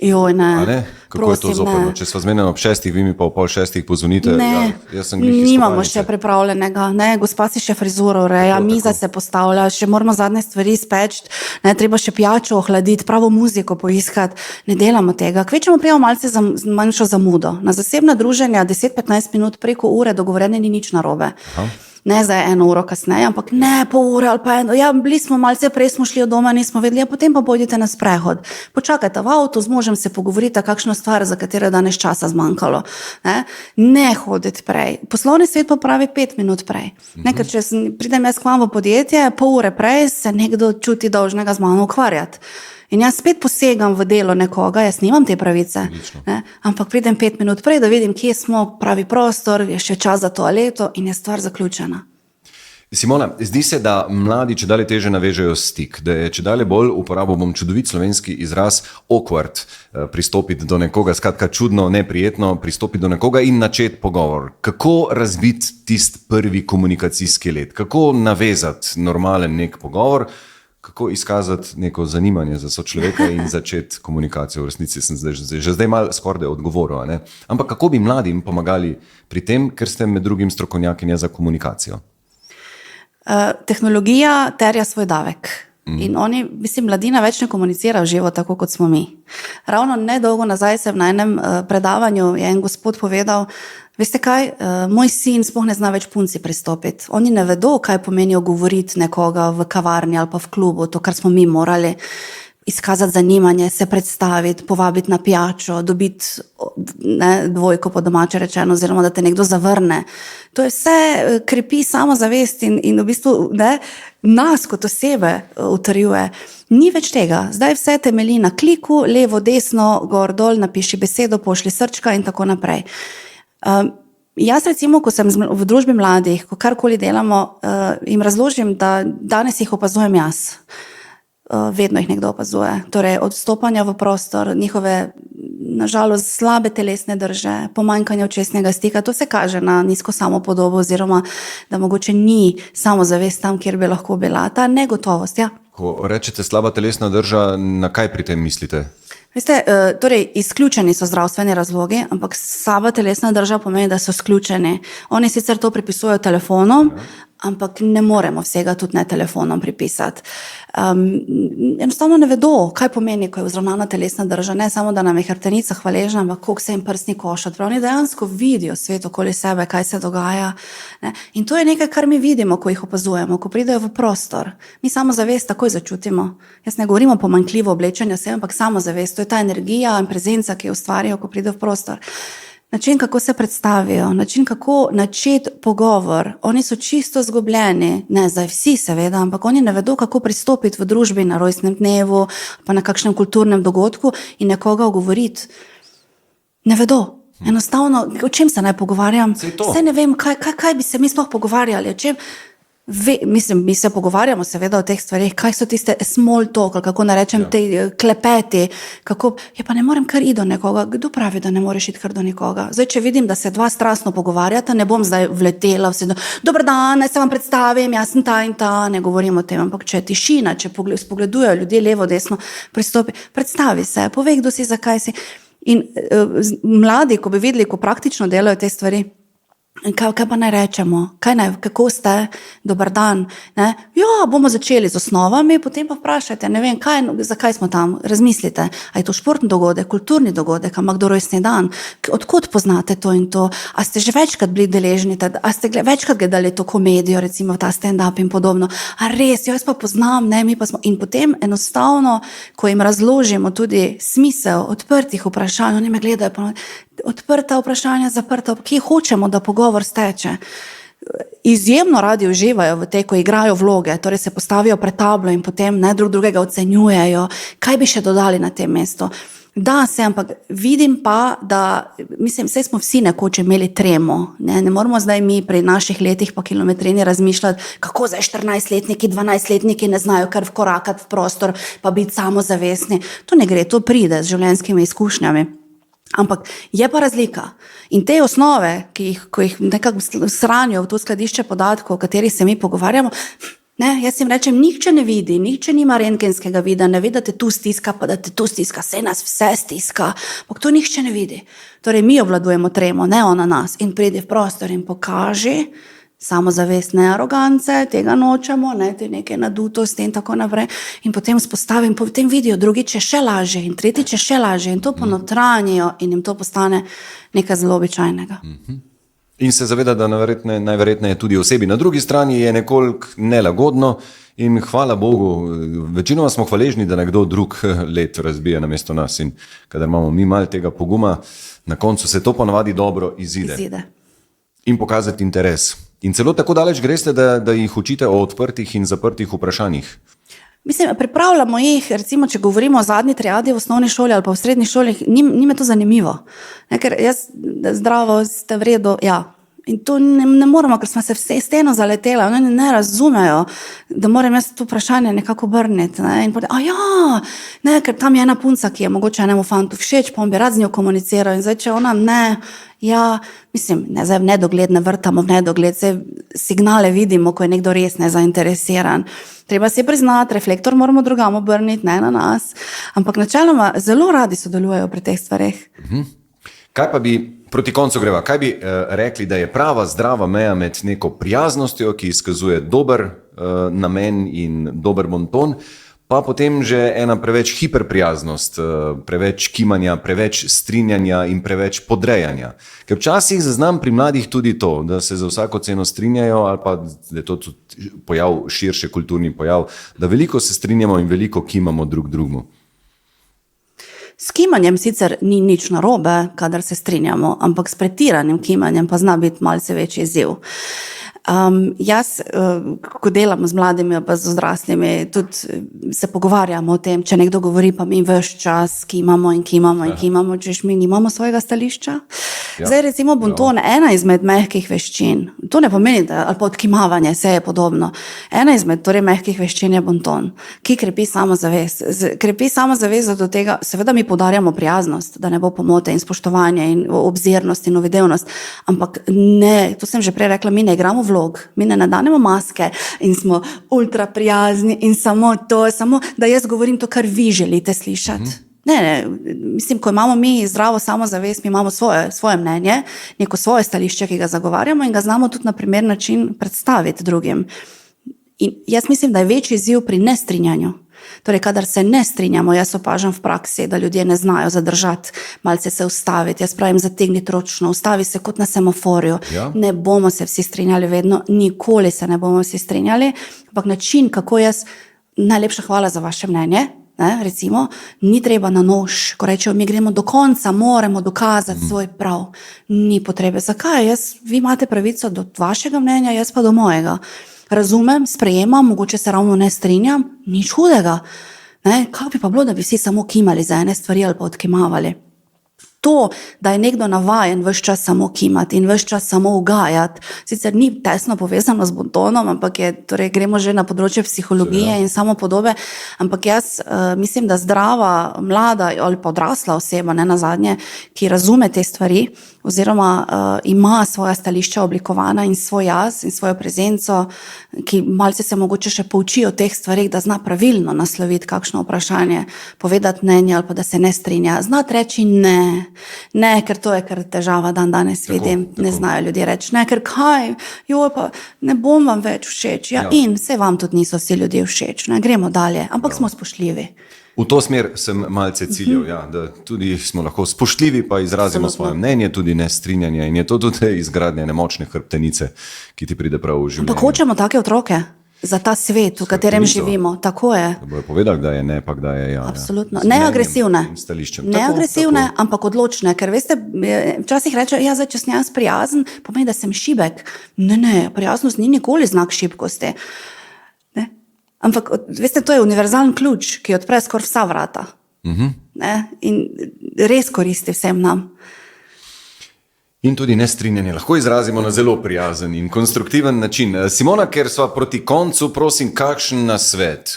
Joj, ne. Kako prosim, je to zoprno? Če sva zmenjena ob 6, vi mi pa ob 5:30 pozvonite. Ne, nimamo še pripravljenega. Ne, gospa si še frizuro ureja, miza se postavlja, še moramo zadnje stvari speči, ne, treba še pijačo ohladiti, pravo muziko poiskati. Ne delamo tega. Kvečemo prijemo malce manjšo zamudo. Na zasebna druženja 10-15 minut preko ure dogovorjene ni nič narobe. Aha. Ne zdaj 1 uro kasneje, ampak ne pol ure ali pa 1. Ja, bili smo malce prej, smo šli od doma, nismo vedeli, ja, potem pa pojdite na sprehod. Počakajte v avtu, z možem se pogovorite, kakšno stvar, za katero je danes časa zmanjkalo. Ne hoditi prej. Poslovni svet pa pravi 5 minut prej. Ne, ker če pridem jaz k vam v podjetje, pol ure prej se nekdo čuti dolžnega z mano ukvarjati. In jaz spet posegam v delo nekoga, jaz nimam te pravice, ne? Ampak pridem 5 minut prej, da vidim, kje smo, pravi prostor, je še čas za toaleto in je stvar zaključena. Simona, zdi se, da mladi čedalje teže navežejo stik, da je čedalje bolj, uporabil bom čudovit slovenski izraz, awkward, pristopiti do nekoga, skratka čudno, neprijetno, pristopiti do nekoga in načeti pogovor. Kako razbiti tisti prvi komunikacijski let? Kako navezati normalen nek pogovor? Kako izkazati neko zanimanje za sočloveka in začeti komunikacijo? V resnici sem že zdaj malo skoraj odgovoril, ne? Ampak kako bi mladim pomagali pri tem, ker ste med drugim strokovnjakinja za komunikacijo? Tehnologija terja svoj davek. In oni, mislim, mladina več ne komunicira v živo tako, kot smo mi. Ravno nedolgo nazaj se na enem predavanju je en gospod povedal, veste kaj, moj sin sploh ne zna več punci pristopiti. Oni ne vedo, kaj pomeni ogovoriti nekoga v kavarni ali pa v klubu, to, kar smo mi morali izkazati zanimanje, se predstaviti, povabiti na pijačo, dobiti dvojko po domače rečeno, oziroma da te nekdo zavrne. To je vse krepi samozavest in v bistvu nas kot osebe utrjuje. Ni več tega. Zdaj vse temelji na kliku, levo, desno, gor, dol, napiši besedo, pošli srčka in tako naprej. Jaz recimo, ko sem v družbi mladih, ko karkoli delamo, jim razložim, da danes jih opazujem jaz. Vedno jih nekdo opazuje. Torej, odstopanja v prostor, njihove, nažalost, slabe telesne drže, pomanjkanje očesnega stika, to se kaže na nizko samopodobo oziroma, da mogoče ni samozavest tam, kjer bi lahko bila. Ta negotovost, ja. Ko rečete slaba telesna drža, na kaj pri tem mislite? Veste, torej, izključeni so zdravstveni razlogi, ampak slaba telesna drža pomeni, da so izključeni. Oni sicer to pripisujejo telefonom, ampak ne moremo vsega tudi ne telefonom pripisati. Enostavno ne vedo, kaj pomeni, ko je vzravnana telesna drža, ne samo, da nam je hrbtenica hvaležna, ampak koliko se jim prstni koš odpravi. Oni dejansko vidijo svet okoli sebe, kaj se dogaja. Ne? In to je nekaj, kar mi vidimo, ko jih opazujemo, ko pridejo v prostor. Mi samozavest takoj začutimo. Jaz ne govorim o pomanjkljivo oblečenju sebe, ampak samozavest, to je ta energija in prezenca, ki jo ustvarijo, ko pridejo v prostor. Način, kako se predstavijo, način, kako načeti pogovor. Oni so čisto zgubljeni, ne zdaj vsi seveda, ampak oni ne vedo, kako pristopiti v družbi na rojstnem dnevu, pa na kakšnem kulturnem dogodku in nekoga ogovoriti. Ne vedo. Enostavno, o čem se naj pogovarjam? Saj ne vem, kaj bi se mi sploh pogovarjali, o čem... mi se pogovarjamo seveda o teh stvarih, kaj so tiste small talk, kako narečem, te klepeti, kako, pa ne morem kar iti do nekoga. Kdo pravi, da ne moreš iti kar do nekoga? Zdaj, če vidim, da se dva strastno pogovarjata, ne bom zdaj vletela vse, dober dan, naj se vam predstavim, jaz sem ta in ta, ne govorim o tem, ampak če je tišina, če spogledujejo ljudje levo, desno, pristopi, predstavi se, povej, kdo si, zakaj si. In mladi, ko bi videli, ko praktično delajo te stvari, kaj pa naj rečemo, kako ste, dober dan, ne? Ja, bomo začeli z osnovami, potem pa vprašajte, ne vem, zakaj smo tam, razmislite, a je to športni dogodek, kulturni dogodek, ima kdo rojstni dan, odkot poznate to in to, a ste že večkrat bili deležni, a ste večkrat gledali to komedijo, recimo ta stand-up in podobno, a res, jaz pa poznam, ne, mi pa smo, in potem enostavno, ko jim razložimo tudi smisel odprtih vprašanj, oni me gledajo, odprta vprašanja, zaprta, kje hočemo, da pogovor steče. Izjemno radi uživajo v tej, ko igrajo vloge, torej se postavijo pred tablo in potem drugega ocenjujejo, kaj bi še dodali na tem mestu. Da se, ampak vidim pa, da, mislim, vse smo vsi nekoč imeli tremo, ne moramo zdaj mi pri naših letih pa kilometrini razmišljati, kako zdaj 14-letniki, 12-letniki ne znajo kar vkorakati v prostor, pa biti samozavestni. To ne gre, to pride z življenjskimi izkušnjami. Ampak je pa razlika. In te osnove, ko jih nekako shranijo v to skladišče podatkov, o katerih se mi pogovarjamo, jaz jim rečem, nihče ne vidi, nihče nima rentgenskega vida, ne vidi, da te tu stiska, pa da te tu stiska, saj nas vse stiska, ampak to nihče ne vidi. Torej mi obvladujemo tremo, ne ona nas, in pridi v prostor in pokaži samozavest, ne arogance, tega nočemo, te neke nadutosti in tako naprej. In potem spostavim, potem vidijo drugič še lažje in tretjič še lažje in to ponotranjijo in jim to postane nekaj zelo običajnega. In se zaveda, da najverjetneje tudi osebi na drugi strani je nekoliko nelagodno in hvala Bogu, večinoma smo hvaležni, da nekdo drug let razbije namesto nas in kadar imamo mi malo tega poguma, na koncu se to ponavadi dobro izide. In pokazati interes. In celo tako daleč greste, da jih učite o odprtih in zaprtih vprašanjih. Mislim, pripravljamo jih, recimo, če govorimo o zadnji triadi v osnovni šoli ali pa v srednji šoli, ni me to zanimivo. Ker jaz zdravo, ste v redu, ja. In to ne moramo, ker smo se vse steno zaleteli, oni ne razumejo, da moram jaz to vprašanje nekako obrniti. In potem, ker tam je ena punca, ki je mogoče enemu fantu všeč, pa on bi rad z njo komuniciral in zdaj, če ona mislim, zdaj v nedogled ne vrtamo, v nedogled, signale vidimo, ko je nekdo res nezainteresiran. Treba si priznati, reflektor moramo drugam obrniti, ne na nas, ampak načeloma zelo radi sodelujejo pri teh stvareh. Kaj pa bi, proti koncu greva, kaj bi rekli, da je prava zdrava meja med neko prijaznostjo, ki izkazuje dober namen in dober bonton, pa potem že ena preveč hiperprijaznost, preveč kimanja, preveč strinjanja in preveč podrejanja. Ker včasih zaznam pri mladih tudi to, da se za vsako ceno strinjajo, ali pa da je to tudi pojav, širše kulturni pojav, da veliko se strinjamo in veliko kimamo drug drugemu. S kimanjem sicer ni nič narobe, kadar se strinjamo, ampak s pretiranim kimanjem pa zna biti malce večji izziv. Jaz, ko delam z mladimi pa z odraslimi, tudi se pogovarjamo o tem, če nekdo govori, pa mi ves čas kimamo, češ mi nimamo svojega stališča. Zdaj recimo bonton, ena izmed mehkih veščin, to ne pomeni, ali pa odkimavanje, vse je podobno. Ena izmed mehkih veščin je bonton, ki krepi samozavest. Krepi samozavest do tega, seveda mi poudarjamo prijaznost, da ne bo pomote in spoštovanje in obzirnost in uvidevnost, ampak ne, to sem že prej rekla, mi ne igramo vlog, mi ne nadanemo maske in smo ultra prijazni in samo to, samo da jaz govorim to, kar vi želite slišati. Ne, mislim, ko imamo mi zdravo samozavest, mi imamo svoje mnenje, neko svoje stališče, ki ga zagovarjamo in ga znamo tudi na primer način predstaviti drugim. In jaz mislim, da je večji izziv pri nestrinjanju. Torej, kadar se ne strinjamo, jaz opažam v praksi, da ljudje ne znajo zadržati, malce se ustaviti, jaz pravim zategniti ročno, ustavi se kot na semaforju. Ja. Ne bomo se vsi strinjali vedno, nikoli se ne bomo vsi strinjali, ampak način, kako jaz, najlepša hvala za vaše mnenje, ne, recimo, ni treba na nož, ko rečejo, mi gremo do konca, moramo dokazati svoj prav. Ni potrebe. Zakaj? Vi imate pravico do vašega mnenja, jaz pa do mojega. Razumem, sprejemam, mogoče se ravno ne strinjam, nič hudega. Ne, kako bi pa bilo, da bi vsi samo kimali za ene stvari ali pa odkimavali? To, da je nekdo navajen ves čas samo kimati in ves čas samo ugajati, sicer ni tesno povezano z bontonom, ampak torej gremo že na področje psihologije in samopodobe, ampak jaz mislim, da zdrava, mlada ali pa odrasla oseba, ne nazadnje, ki razume te stvari oziroma ima svoja stališča oblikovana in svoj jaz in svojo prezenco, ki malce se mogoče še pouči o teh stvarih, da zna pravilno nasloviti kakšno vprašanje, povedati mnenje ali pa da se ne strinja. Znati reči ne. Ne, ker to je kar težava danes vidim, ne znajo ljudje reči, ne, ker kaj, joj pa ne bom vam več všeč, ja. In se vam tudi niso vsi ljudje všeč, ne, gremo dalje, ampak smo spoštljivi. V to smer sem malce ciljal, ja, da tudi smo lahko spoštljivi, pa izrazimo svoje mnenje, tudi nestrinjanje in je to tudi izgradnja nemočne hrbtenice, ki ti pride prav v življenju. Ampak hočemo take otroke za ta svet, v katerem živimo, tako je. Da bojo povedali, da je ne, pa da je ja. Absolutno. Ne agresivne, Tako. ampak odločne, ker veste, včasih reče, ja, zdaj, če sem jaz prijazen, pomeni, da sem šibek. Ne, prijaznost ni nikoli znak šibkosti. Ne? Ampak, veste, to je univerzalen ključ, ki odpre skoraj vsa vrata. Ne? In res koristi vsem nam. In tudi nestrinjanje lahko izrazimo na zelo prijazen in konstruktiven način. Simona, ker sva proti koncu, prosim, kakšen nasvet,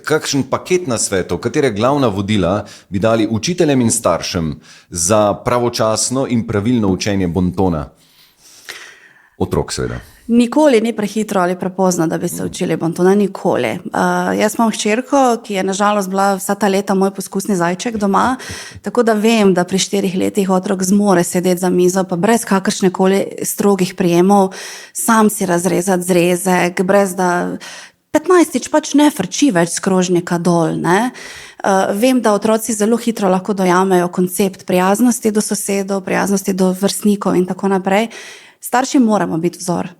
kakšen paket nasvetov, katere glavna vodila bi dali učiteljem in staršem za pravočasno in pravilno učenje bontona? Otrok, seveda. Nikoli ni prehitro ali prepozno, da bi se učili bontona, nikoli. Jaz imam hčerko, ki je nažalost bila vsa ta leta moj poskusni zajček doma, tako da vem, da pri 4 letih otrok zmore sedeti za mizo, pa brez kakršnekoli strogih prijemov, sam si razrezati zrezek, brez da 15-tič pač ne frči več s krožnika dol, ne. Vem, da otroci zelo hitro lahko dojamejo koncept prijaznosti do sosedov, prijaznosti do vrstnikov in tako naprej. Starši moramo biti vzor.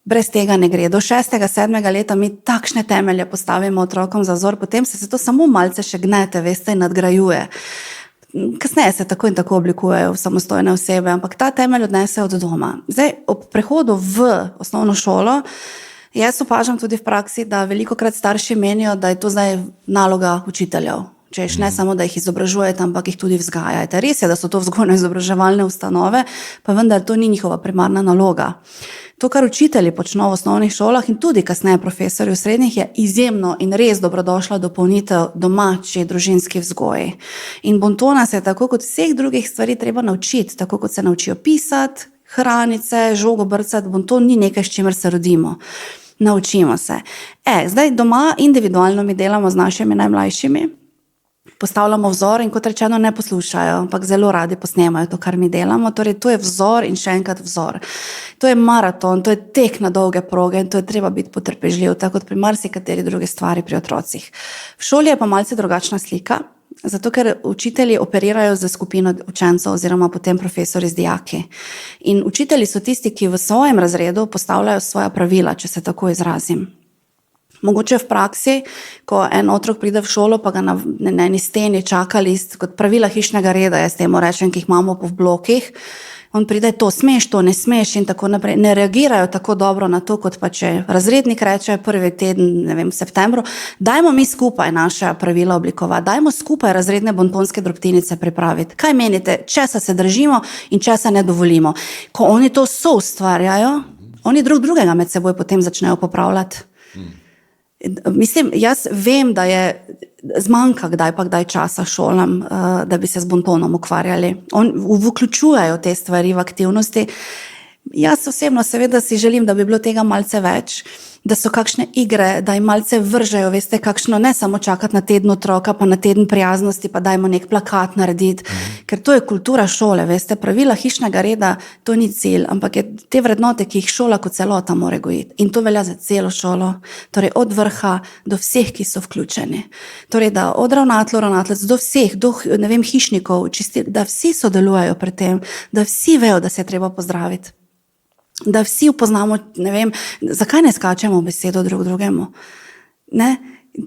Brez tega ne gre. Do 6. 7. leta mi takšne temelje postavimo otrokom za vzor, potem se to samo malce še gnete, veste, in nadgrajuje. Kasneje se tako in tako oblikujejo v samostojne osebe, ampak ta temelj odnese od doma. Zdaj, ob prehodu v osnovno šolo, jaz opažam tudi v praksi, da velikokrat starši menijo, da je to zdaj naloga učiteljev. Češ, ne samo, da jih izobražujete, ampak jih tudi vzgajate. Res je, da so to vzgojno-izobraževalne ustanove, pa vendar to ni njihova primarna naloga. To, kar učitelji počno v osnovnih šolah in tudi kasneje profesorji v srednjih, je izjemno in res dobrodošla dopolnitev domači družinski vzgoji. In bontona se je tako kot vseh drugih stvari treba naučiti, tako kot se naučijo pisati, hraniti se, žogo brcati, bonton ni nekaj, s čimer se rodimo. Naučimo se. Zdaj doma individualno mi delamo z našimi najmlajšimi, postavljamo vzor in kot rečeno ne poslušajo, ampak zelo radi posnemajo to, kar mi delamo. Torej, to je vzor in še enkrat vzor. To je maraton, to je tek na dolge proge in to je treba biti potrpežljiv, tako kot pri marsikateri druge stvari pri otrocih. V šoli je pa malce drugačna slika, zato ker učitelji operirajo za skupino učencev oziroma potem profesori z dijaki. In učitelji so tisti, ki v svojem razredu postavljajo svoja pravila, če se tako izrazim. Mogoče v praksi, ko en otrok pride v šolo, pa ga na eni steni čaka list kot pravila hišnega reda, jaz temu rečem, ki jih imamo po blokih, on pride, to smeš, to ne smeš in tako naprej. Ne reagirajo tako dobro na to, kot pa če razrednik reče prvi teden, ne vem, v septembru, dajmo mi skupaj naša pravila oblikovati, dajmo skupaj razredne bontonske drobtinice pripraviti. Kaj menite, česa se držimo in česa ne dovolimo? Ko oni to soustvarjajo, oni drug drugega med seboj potem začnejo popravljati. Mislim, jaz vem, da je zmanjka kdaj pa kdaj časa šolam, da bi se z bontonom ukvarjali. Vključujejo te stvari v aktivnosti. Jaz osebno seveda si želim, da bi bilo tega malce več, da so kakšne igre, da jim malce vržejo, veste, kakšno, ne samo čakati na teden otroka, pa na teden prijaznosti, pa dajmo nek plakat narediti, ker to je kultura šole, veste, pravila hišnega reda, to ni cilj, ampak je te vrednote, ki jih šola kot celota mora gojiti. In to velja za celo šolo, torej od vrha do vseh, ki so vključeni. Torej, da od ravnateljev do vseh, do, ne vem, hišnikov, da vsi sodelujejo pri tem, da vsi vejo, da se je treba pozdraviti. Da vsi upoznamo, ne vem, zakaj ne skačemo v besedo drugemu. Ne?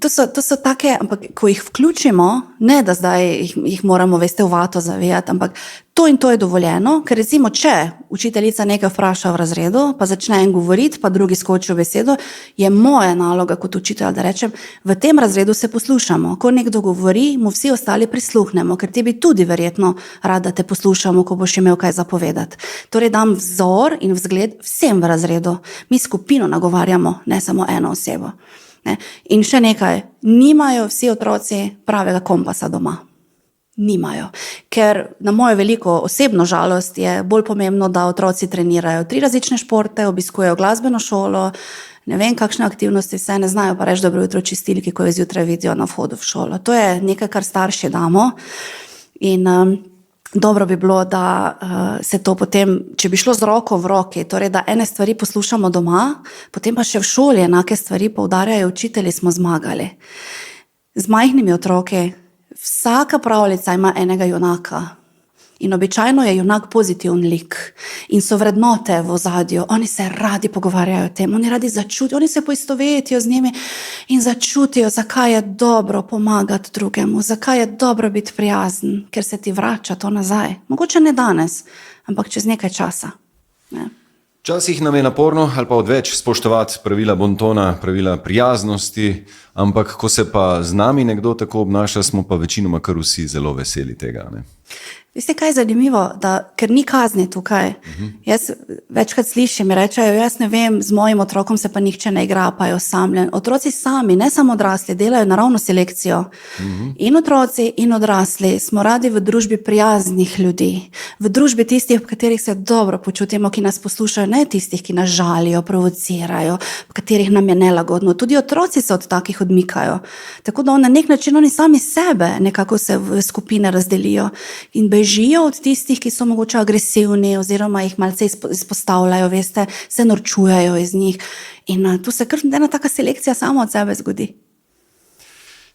To so take, ampak ko jih vključimo, ne da zdaj jih moramo, veste, v vato zavijati, ampak to in to je dovoljeno, ker recimo, če učiteljica nekaj vpraša v razredu, pa začne en govoriti, pa drugi skoči v besedo, je moja naloga kot učitelj, da rečem, v tem razredu se poslušamo. Ko nekdo govori, mu vsi ostali prisluhnemo, ker ti bi tudi verjetno rad, da te poslušamo, ko boš imel kaj zapovedati. Torej dam vzor in vzgled vsem v razredu. Mi skupino nagovarjamo, ne samo eno osebo. Ne? In še nekaj, nimajo vsi otroci pravega kompasa doma. Nimajo. Ker na mojo veliko osebno žalost je bolj pomembno, da otroci trenirajo 3 različne športe, obiskujejo glasbeno šolo, ne vem kakšne aktivnosti, vse ne znajo pa reči dobro jutro čistilki, ko jo zjutraj vidijo na vhodu v šolo. To je nekaj, kar starši damo in dobro bi bilo, da se to potem, če bi šlo z roko v roki, torej da ene stvari poslušamo doma, potem pa še v šoli enake stvari poudarjajo učitelji, smo zmagali. Z majhnimi otroki vsaka pravljica ima enega junaka in običajno je junak pozitiven lik in so vrednote v ozadju, oni se radi pogovarjajo o tem, oni radi začutijo, oni se poistovetijo z njimi in začutijo, zakaj je dobro pomagati drugemu, zakaj je dobro biti prijazen, ker se ti vrača to nazaj. Mogoče ne danes, ampak čez nekaj časa. Ne? Včasih nam je naporno ali pa odveč spoštovati pravila bontona, pravila prijaznosti, ampak ko se pa z nami nekdo tako obnaša, smo pa večinoma kar vsi zelo veseli tega. Ne? Veste, kaj je zanimivo, da, ker ni kazni tukaj. Jaz večkrat slišim, rečejo, jaz ne vem, z mojim otrokom se pa nihče ne igra, pa je osamljen. Otroci sami, ne samo odrasli, delajo naravno selekcijo. In otroci in odrasli smo radi v družbi prijaznih ljudi, v družbi tistih, v katerih se dobro počutimo, ki nas poslušajo, ne tistih, ki nas žalijo, provocirajo, v katerih nam je nelagodno. Tudi otroci se od takih odmikajo. Tako da na nek način oni sami sebe nekako se v skupine razdelijo in bežijo od tistih, ki so mogoče agresivni oziroma jih malce izpostavljajo, veste, se norčujejo iz njih. In tu se kar ena taka selekcija samo od sebe zgodi.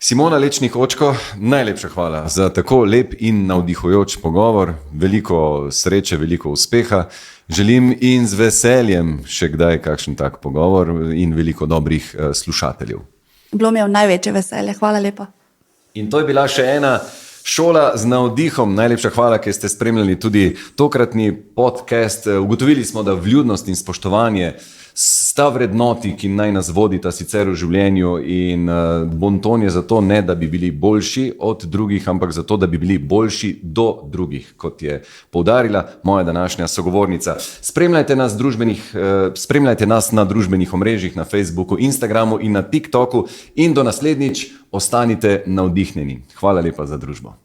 Simona Lečnik-Očko, najlepša hvala za tako lep in navdihujoč pogovor. Veliko sreče, veliko uspeha. Želim in z veseljem še kdaj kakšen tak pogovor in veliko dobrih slušateljev. Bilo mi je v največje veselje. Hvala lepa. In to je bila še ena Šola z navdihom. Najlepša hvala, ker ste spremljali tudi tokratni podcast. Ugotovili smo, da vljudnost in spoštovanje sta vrednoti, ki naj nas vodita sicer v življenju, in bonton je zato ne, da bi bili boljši od drugih, ampak zato, da bi bili boljši do drugih, kot je poudarila moja današnja sogovornica. Spremljajte nas na družbenih omrežjih, na Facebooku, Instagramu in na TikToku in do naslednjič ostanite navdihnjeni. Hvala lepa za družbo.